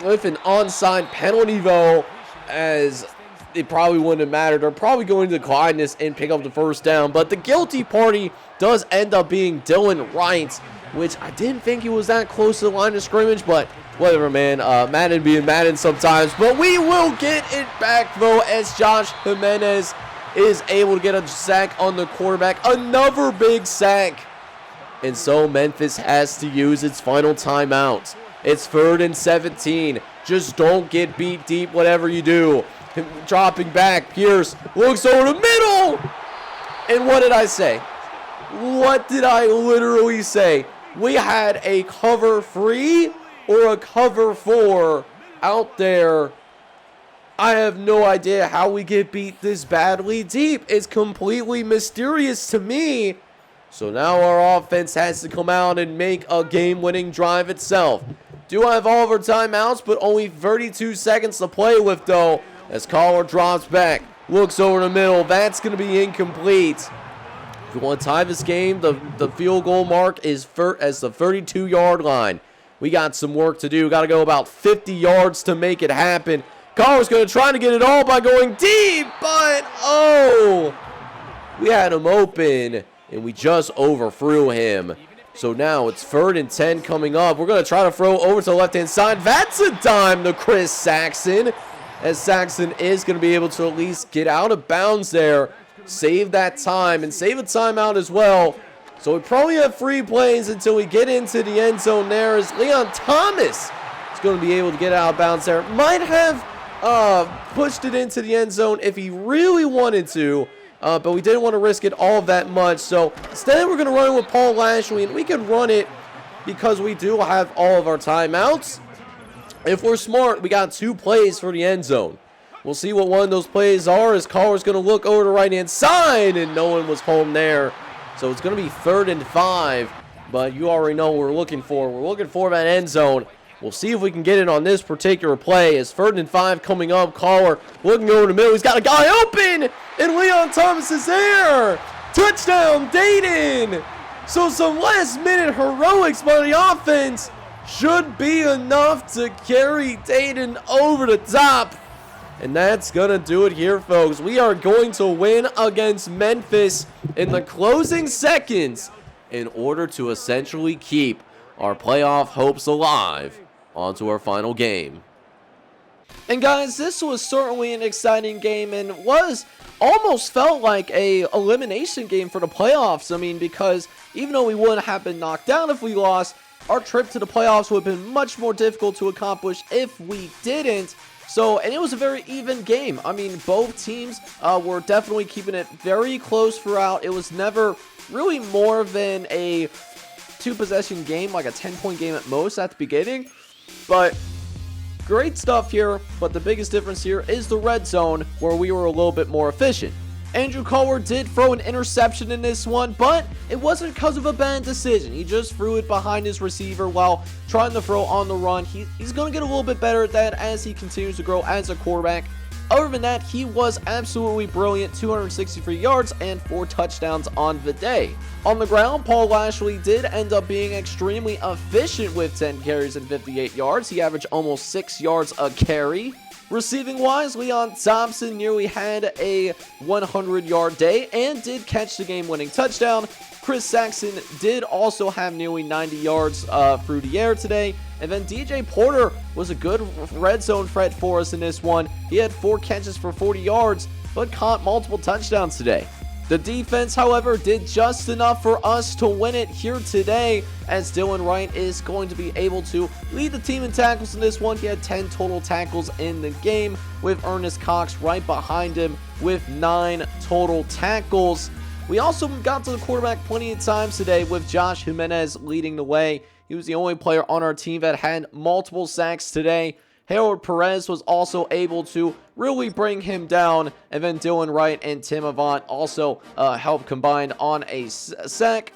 with an onside penalty, though, as it probably wouldn't have mattered. They're probably going to decline this and pick up the first down. But the guilty party does end up being Dylan Wright, which I didn't think he was that close to the line of scrimmage, but whatever, man. Madden being Madden sometimes. But we will get it back, though, as Josh Jimenez is able to get a sack on the quarterback. Another big sack. And so Memphis has to use its final timeout. It's 3rd and 17. Just don't get beat deep, whatever you do. Dropping back, Pierce looks over the middle. And what did I say? What did I literally say? We had a cover 3 or a cover 4 out there. I have no idea how we get beat this badly deep. It's completely mysterious to me. So now our offense has to come out and make a game-winning drive itself. Do have all of our timeouts, but only 32 seconds to play with, though, as Collar drops back, looks over the middle. That's going to be incomplete. If you want to tie this game, the field goal mark is as the 32-yard line. We got some work to do. Got to go about 50 yards to make it happen. Collar's going to try to get it all by going deep, but, oh, we had him open. And we just overthrew him. So now it's 3rd and 10 coming up. We're going to try to throw over to the left-hand side. That's a dime to Chris Saxon. As Saxon is going to be able to at least get out of bounds there. Save that time and save a timeout as well. So we probably have 3 plays until we get into the end zone there. As Leon Thomas is going to be able to get out of bounds there. Might have pushed it into the end zone if he really wanted to. But we didn't want to risk it all that much. So instead, we're going to run it with Paul Lashley. And we can run it because we do have all of our timeouts. If we're smart, we got 2 plays for the end zone. We'll see what one of those plays are, as Collar's going to look over the right-hand side. And no one was home there. So it's going to be 3rd and 5. But you already know what we're looking for. We're looking for that end zone. We'll see if we can get it on this particular play. As 3rd and 5 coming up, Collar looking over the middle. He's got a guy open, and Leon Thomas is there. Touchdown, Dayton. So some last-minute heroics by the offense should be enough to carry Dayton over the top. And that's going to do it here, folks. We are going to win against Memphis in the closing seconds in order to essentially keep our playoff hopes alive. On to our final game. And guys, this was certainly an exciting game and was almost felt like a elimination game for the playoffs. I mean, because even though we wouldn't have been knocked down if we lost, our trip to the playoffs would have been much more difficult to accomplish if we didn't. So, and it was a very even game. I mean, both teams were definitely keeping it very close throughout. It was never really more than a 2-possession game, like a 10-point game at most at the beginning. But great stuff here, but the biggest difference here is the red zone, where we were a little bit more efficient. Andrew Collar did throw an interception in this one, but it wasn't because of a bad decision. He just threw it behind his receiver while trying to throw on the run. He's going to get a little bit better at that as he continues to grow as a quarterback. Other than that, he was absolutely brilliant. 263 yards and 4 touchdowns on the day. On the ground, Paul Lashley did end up being extremely efficient with 10 carries and 58 yards. He averaged almost 6 yards a carry. Receiving wise, Leon Thompson nearly had a 100-yard day and did catch the game-winning touchdown. Chris Saxon did also have nearly 90 yards through the air today. And then DJ Porter was a good red zone threat for us in this one. He had 4 catches for 40 yards, but caught multiple touchdowns today. The defense, however, did just enough for us to win it here today, as Dylan Wright is going to be able to lead the team in tackles in this one. He had 10 total tackles in the game, with Ernest Cox right behind him with 9 total tackles. We also got to the quarterback plenty of times today, with Josh Jimenez leading the way. He was the only player on our team that had multiple sacks today. Harold Perez was also able to really bring him down, and then Dylan Wright and Tim Avant also helped combine on a sack.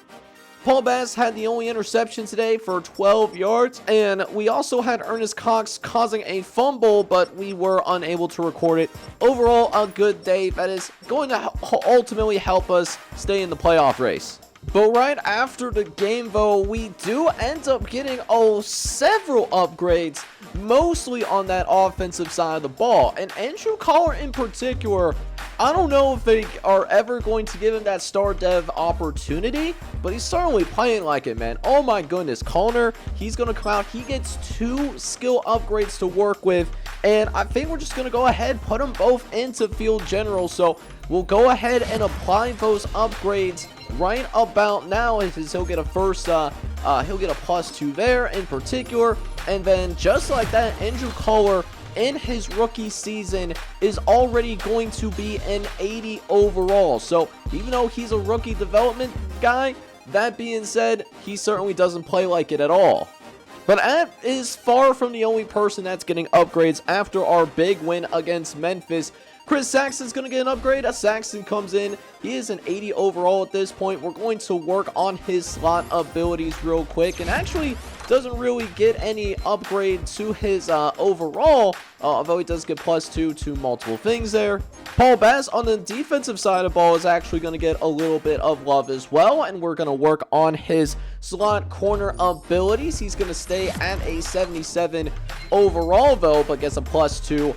Paul Bass had the only interception today for 12 yards, and we also had Ernest Cox causing a fumble, but we were unable to record it. Overall, a good day that is going to ultimately help us stay in the playoff race. But right after the game, though, we do end up getting several upgrades, mostly on that offensive side of the ball. And Andrew Collar in particular, I don't know if they are ever going to give him that star dev opportunity, but he's certainly playing like it, man. Oh my goodness, Connor, he's going to come out. He gets 2 skill upgrades to work with, and I think we're just going to go ahead, put them both into field general. So we'll go ahead and apply those upgrades right about now. He'll get a he'll get a +2 there in particular, and then just like that, Andrew Collar in his rookie season is already going to be an 80 overall. So even though he's a rookie development guy, that being said, he certainly doesn't play like it at all. But Ed is far from the only person that's getting upgrades after our big win against Memphis. Chris Saxon's going to get an upgrade. Saxon comes in. He is an 80 overall at this point. We're going to work on his slot abilities real quick, and actually doesn't really get any upgrade to his overall, although he does get +2 to multiple things there. Paul Bass on the defensive side of the ball is actually going to get a little bit of love as well, and we're going to work on his slot corner abilities. He's going to stay at a 77 overall, though, but gets a +2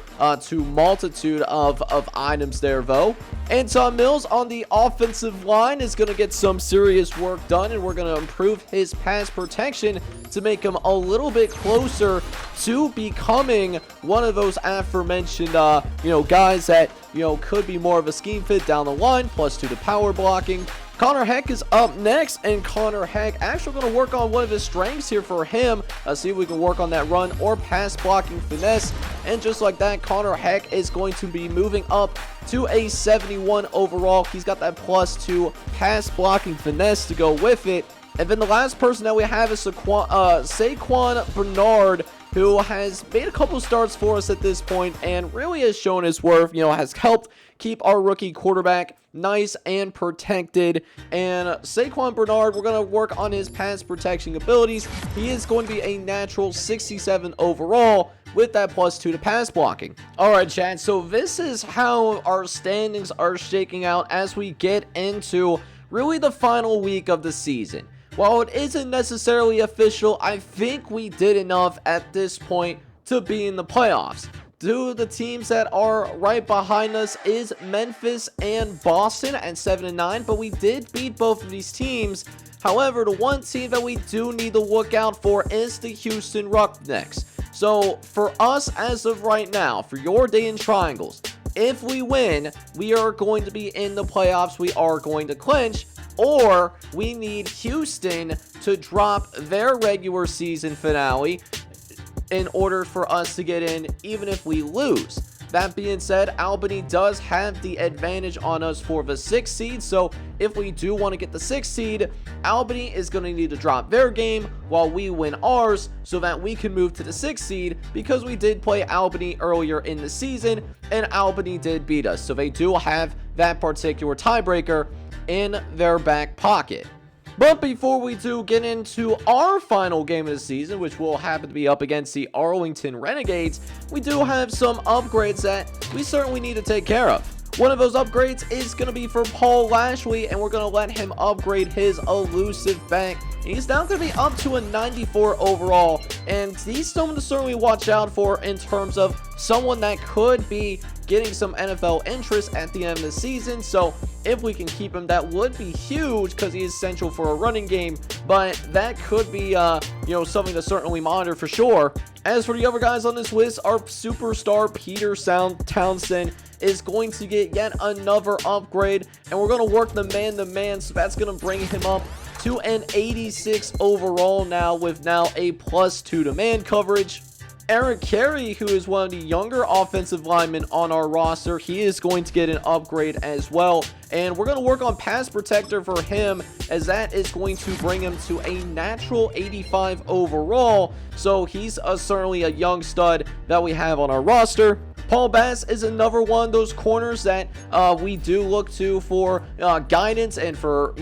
to multitude of items there, though. Anton Mills on the offensive line is going to get some serious work done, and we're going to improve his pass protection to make him a little bit closer to becoming one of those aforementioned, guys that, could be more of a scheme fit down the line, +2 to power blocking. Connor Heck is up next, and Connor Heck actually going to work on one of his strengths here for him. See if we can work on that run or pass blocking finesse. And just like that, Connor Heck is going to be moving up to a 71 overall. He's got that +2 pass blocking finesse to go with it. And then the last person that we have is Saquon Bernard, who has made a couple starts for us at this point and really has shown his worth, has helped keep our rookie quarterback nice and protected. And Saquon Bernard, we're going to work on his pass protection abilities. He is going to be a natural 67 overall with that +2 to pass blocking. Alright, chat, so this is how our standings are shaking out as we get into really the final week of the season. While it isn't necessarily official, I think we did enough at this point to be in the playoffs. Two of the teams that are right behind us is Memphis and Boston at 7-9, but we did beat both of these teams. However, the one team that we do need to look out for is the Houston Roughnecks. So for us as of right now, for your day in triangles, if we win, we are going to be in the playoffs. We are going to clinch, or we need Houston to drop their regular season finale in order for us to get in, even if we lose. That being said, Albany does have the advantage on us for the 6th seed, so if we do want to get the 6th seed, Albany is going to need to drop their game while we win ours so that we can move to the 6th seed, because we did play Albany earlier in the season and Albany did beat us, so they do have that particular tiebreaker in their back pocket. But before we do get into our final game of the season, which will happen to be up against the Arlington Renegades, we do have some upgrades that we certainly need to take care of. One of those upgrades is going to be for Paul Lashley, and we're going to let him upgrade his elusive back. He's now going to be up to a 94 overall, and he's someone to certainly watch out for in terms of someone that could be getting some NFL interest at the end of the season. So if we can keep him, that would be huge because he is essential for a running game, but that could be something to certainly monitor for sure. As for the other guys on this list, our superstar Peter Townsend is going to get yet another upgrade, and we're going to work the man-to-man, so that's going to bring him up to an 86 overall now with now a +2 to man coverage. Eric Carey, who is one of the younger offensive linemen on our roster, he is going to get an upgrade as well. And we're going to work on pass protector for him, as that is going to bring him to a natural 85 overall. So he's certainly a young stud that we have on our roster. Paul Bass is another one of those corners that we do look to for guidance and for,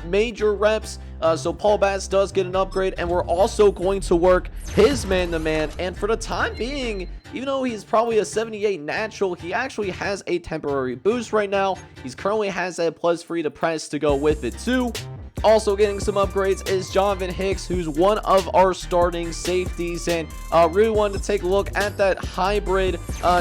major reps. So Paul Bass does get an upgrade, and we're also going to work his man-to-man. And for the time being, even though he's probably a 78 natural, he actually has a temporary boost right now. He's currently has that +3 to press to go with it too. Also getting some upgrades is Jonathan Hicks, who's one of our starting safeties, and really wanted to take a look at that hybrid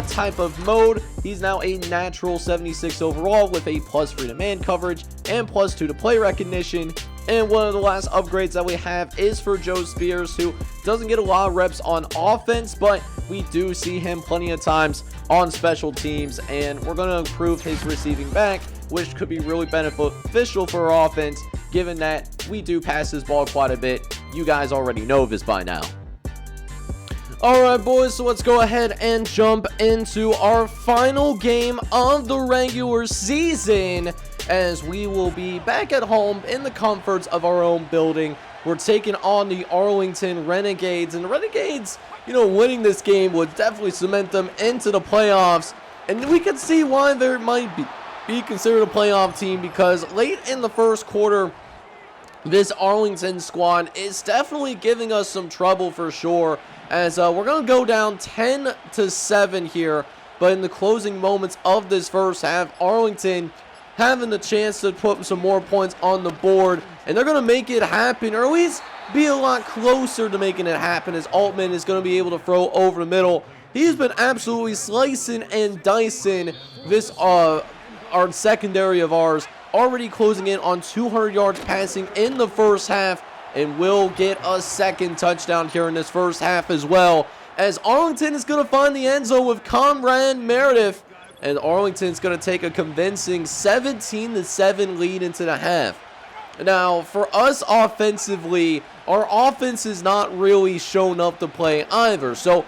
type of mode. He's now a natural 76 overall with a +3 to man coverage and +2 to play recognition. And one of the last upgrades that we have is for Joe Spears, who doesn't get a lot of reps on offense, but we do see him plenty of times on special teams, and we're going to improve his receiving back, which could be really beneficial for our offense, given that we do pass his ball quite a bit. You guys already know this by now. Alright boys, so let's go ahead and jump into our final game of the regular season, as we will be back at home in the comforts of our own building. We're taking on the Arlington Renegades, and the Renegades, winning this game would definitely cement them into the playoffs, and we can see why there might be considered a playoff team, because late in the first quarter, this Arlington squad is definitely giving us some trouble for sure, as we're going to go down 10-7 here, but in the closing moments of this first half, Arlington having the chance to put some more points on the board, and they're going to make it happen, or at least be a lot closer to making it happen, as Altman is going to be able to throw over the middle. He's been absolutely slicing and dicing this our secondary of ours, already closing in on 200 yards passing in the first half, and will get a second touchdown here in this first half as well, as Arlington is going to find the end zone with Conrad Meredith, and Arlington's going to take a convincing 17-7 lead into the half. Now, for us offensively, our offense has not really shown up to play either. So,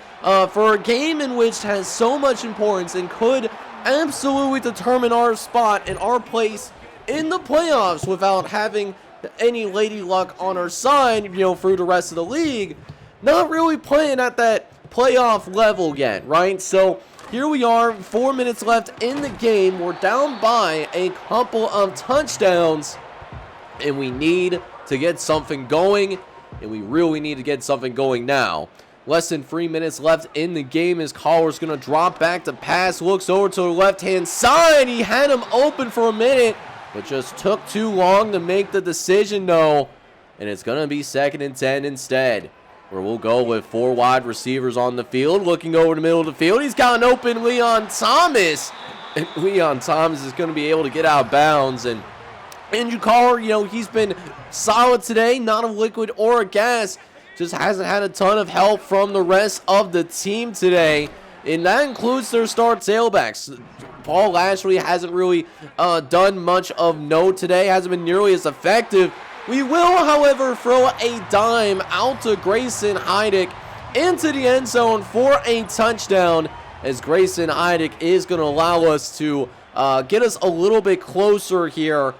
for a game in which has so much importance and could absolutely determine our spot and our place in the playoffs without having any lady luck on our side, through the rest of the league, not really playing at that playoff level yet, right? So, here we are, 4 minutes left in the game. We're down by a couple of touchdowns, and we need to get something going, and we really need to get something going now. Less than 3 minutes left in the game as Collar's going to drop back to pass, looks over to the left-hand side. He had him open for a minute, but just took too long to make the decision, though, and it's going to be 2nd and 10 instead, where we'll go with 4 wide receivers on the field. Looking over the middle of the field, he's got an open Leon Thomas, and Leon Thomas is going to be able to get out of bounds. And Andrew Carr, he's been solid today, not a liquid or a gas, just hasn't had a ton of help from the rest of the team today, and that includes their star tailbacks. Paul Lashley hasn't really done much of note today, hasn't been nearly as effective. We will, however, throw a dime out to Grayson Heidick into the end zone for a touchdown, as Grayson Heidick is going to allow us to get us a little bit closer here.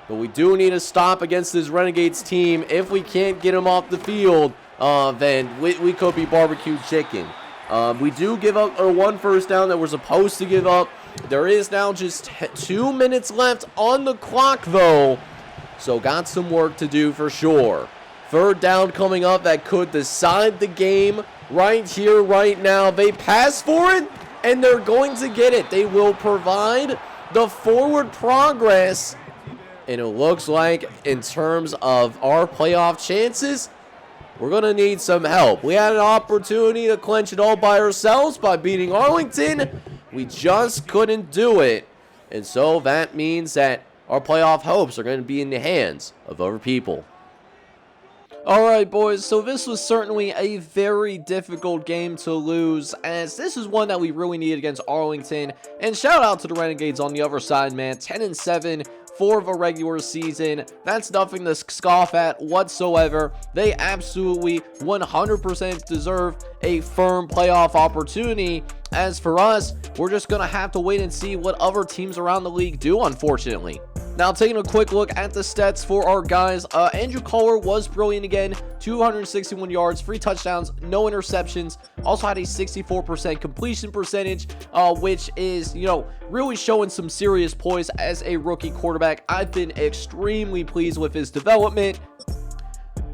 But we do need a stop against this Renegades team. If we can't get him off the field, then we could be barbecue chicken. We do give up our 1 first down that we're supposed to give up. There is now just 2 minutes left on the clock, though. So got some work to do for sure. 3rd down coming up that could decide the game right here, right now. They pass for it, and they're going to get it. They will provide the forward progress. And it looks like in terms of our playoff chances, we're going to need some help. We had an opportunity to clinch it all by ourselves by beating Arlington. We just couldn't do it. And so that means that our playoff hopes are going to be in the hands of other people. Alright boys, so this was certainly a very difficult game to lose, as this is one that we really needed against Arlington. And shout out to the Renegades on the other side, man. 10-7, for the regular season. That's nothing to scoff at whatsoever. They absolutely 100% deserve a firm playoff opportunity. As for us, we're just going to have to wait and see what other teams around the league do, unfortunately. Now, taking a quick look at the stats for our guys, Andrew Kohler was brilliant again. 261 yards, 3 touchdowns, no interceptions. Also had a 64% completion percentage, which is, really showing some serious poise as a rookie quarterback. I've been extremely pleased with his development.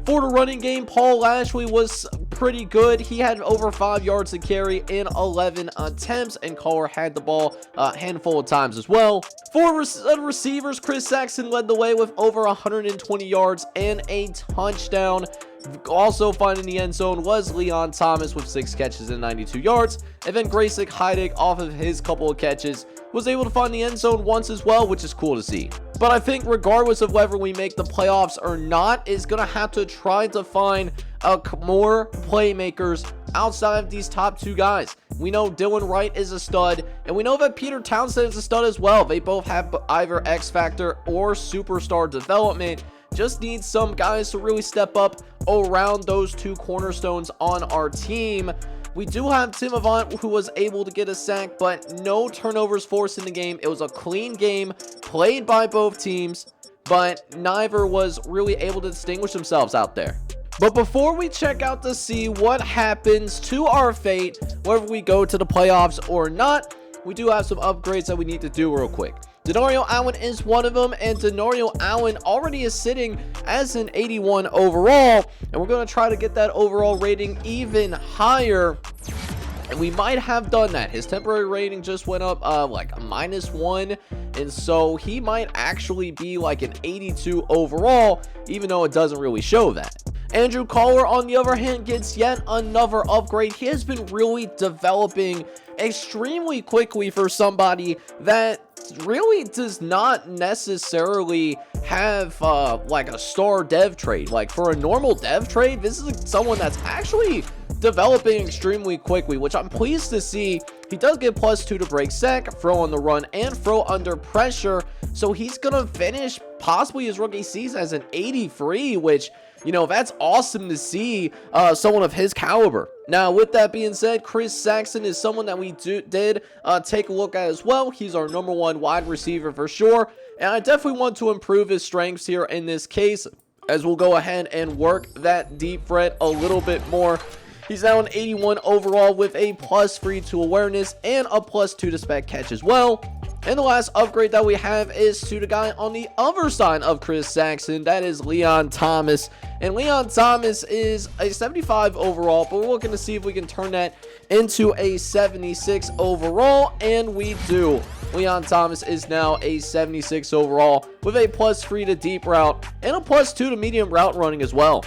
For the running game, Paul Lashley was pretty good. He had over 5 yards to carry in 11 attempts, and Kohler had the ball a handful of times as well. For receivers, Chris Saxon led the way with over 120 yards and a touchdown. Also finding the end zone was Leon Thomas with 6 catches and 92 yards. And then Grayson Heidig, off of his couple of catches, was able to find the end zone once as well, which is cool to see. But I think regardless of whether we make the playoffs or not, is going to have to try to find more playmakers outside of these top 2 guys. We know Dylan Wright is a stud, and we know that Peter Townsend is a stud as well. They both have either X Factor or superstar development. Just need some guys to really step up around those 2 cornerstones on our team. We do have Tim Avant, who was able to get a sack, but no turnovers forced in the game. It was a clean game played by both teams, but neither was really able to distinguish themselves out there. But before we check out to see what happens to our fate, whether we go to the playoffs or not, we do have some upgrades that we need to do real quick. Denario Allen is one of them, and Denario Allen already is sitting as an 81 overall, and we're going to try to get that overall rating even higher, and we might have done that. His temporary rating just went up like a -1, and so he might actually be like an 82 overall, even though it doesn't really show that. Andrew Kohler, on the other hand, gets yet another upgrade. He has been really developing extremely quickly for somebody that really does not necessarily have like a star dev trade. Like for a normal dev trade, this is someone that's actually developing extremely quickly, which I'm pleased to see. He does get +2 to break sack, throw on the run, and throw under pressure, so he's gonna finish possibly his rookie season as an 83, which, that's awesome to see someone of his caliber. Now, with that being said, Chris Saxon is someone that we did take a look at as well. He's our #1 wide receiver for sure, and I definitely want to improve his strengths here in this case, as we'll go ahead and work that deep threat a little bit more. He's now an 81 overall with a +3 to awareness and a +2 to spec catch as well. And the last upgrade that we have is to the guy on the other side of Chris Saxon. That is Leon Thomas. And Leon Thomas is a 75 overall, but we're looking to see if we can turn that into a 76 overall, and we do. Leon Thomas is now a 76 overall with a +3 to deep route and a +2 to medium route running as well.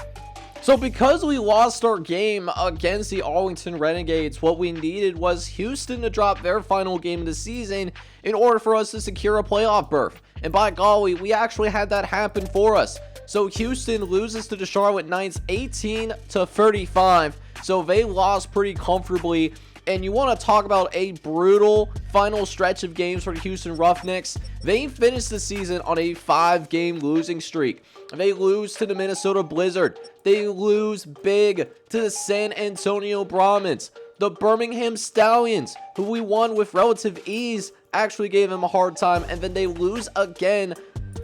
So because we lost our game against the Arlington Renegades, what we needed was Houston to drop their final game of the season in order for us to secure a playoff berth. And by golly, we actually had that happen for us. So Houston loses to the Charlotte Knights 18-35. So they lost pretty comfortably. And you want to talk about a brutal final stretch of games for the Houston Roughnecks. They finished the season on a 5-game losing streak. They lose to the Minnesota Blizzard. They lose big to the San Antonio Brahmins. The Birmingham Stallions, who we won with relative ease, actually gave them a hard time. And then they lose again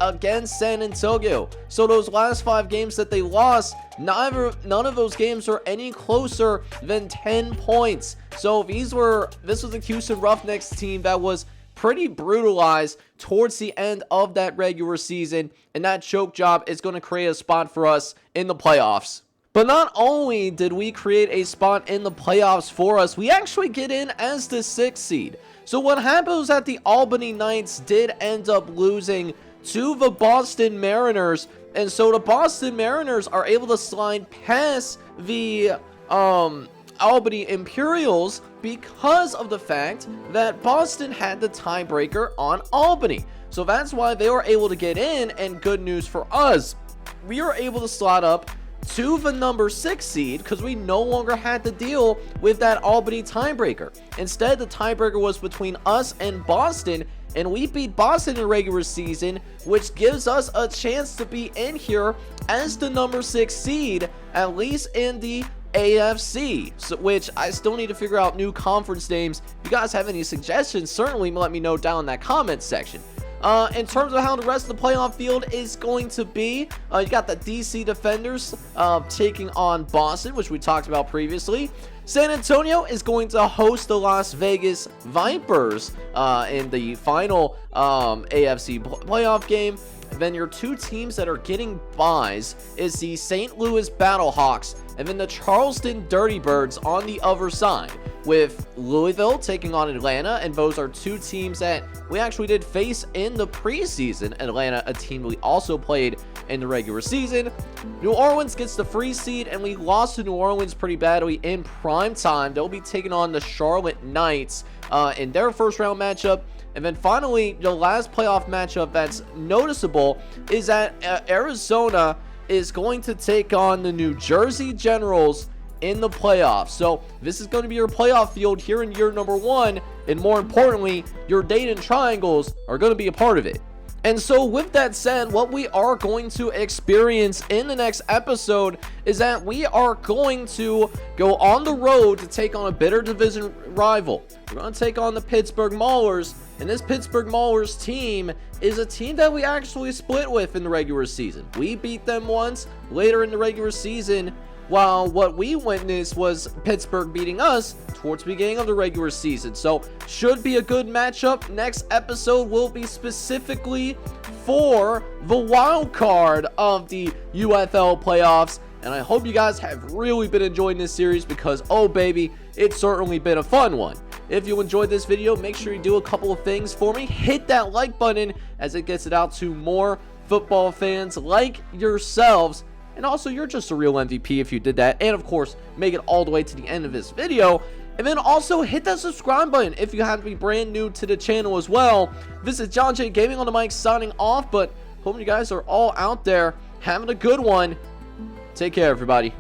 against San Antonio. So those last 5 games that they lost, none of those games are any closer than 10 points. So this was a Houston Roughnecks team that was pretty brutalized towards the end of that regular season, and that choke job is going to create a spot for us in the playoffs. But not only did we create a spot in the playoffs for us, we actually get in as the 6th seed. So what happened was that the Albany Knights did end up losing to the Boston Mariners, and so the Boston Mariners are able to slide past the Albany Imperials because of the fact that Boston had the tiebreaker on Albany. So that's why they were able to get in, and good news for us, we were able to slot up to the number 6 seed because we no longer had to deal with that Albany tiebreaker. Instead, the tiebreaker was between us and Boston, and we beat Boston in the regular season, which gives us a chance to be in here as the number 6 seed, at least in the AFC, which I still need to figure out new conference names. If you guys have any suggestions, certainly let me know down in that comment section. In terms of how the rest of the playoff field is going to be, you got the DC Defenders taking on Boston, which we talked about previously. San Antonio is going to host the Las Vegas Vipers in the final AFC playoff game. And then your two teams that are getting byes is the St. Louis Battlehawks and then the Charleston Dirty Birds on the other side, with Louisville taking on Atlanta, and those are two teams that we actually did face in the preseason. Atlanta, a team we also played in the regular season. New Orleans gets the free seed, and we lost to New Orleans pretty badly in prime time. They'll be taking on the Charlotte Knights in their first round matchup. And then finally, the last playoff matchup that's noticeable is that Arizona is going to take on the New Jersey Generals in the playoffs. So this is going to be your playoff field here in year number 1, and more importantly, your Dayton Triangles are going to be a part of it. And so with that said, what we are going to experience in the next episode is that we are going to go on the road to take on a bitter division rival. We're going to take on the Pittsburgh Maulers, and this Pittsburgh Maulers team is a team that we actually split with in the regular season. We beat them once later in the regular season, while what we witnessed was Pittsburgh beating us towards the beginning of the regular season. So should be a good matchup. Next episode will be specifically for the wild card of the UFL playoffs. And I hope you guys have really been enjoying this series, because, oh baby, it's certainly been a fun one. If you enjoyed this video, make sure you do a couple of things for me. Hit that like button, as it gets it out to more football fans like yourselves. And also, you're just a real MVP if you did that. And of course, make it all the way to the end of this video. And then also hit that subscribe button if you happen to be brand new to the channel as well. This is John J Gaming on the mic signing off, but hope you guys are all out there having a good one. Take care, everybody.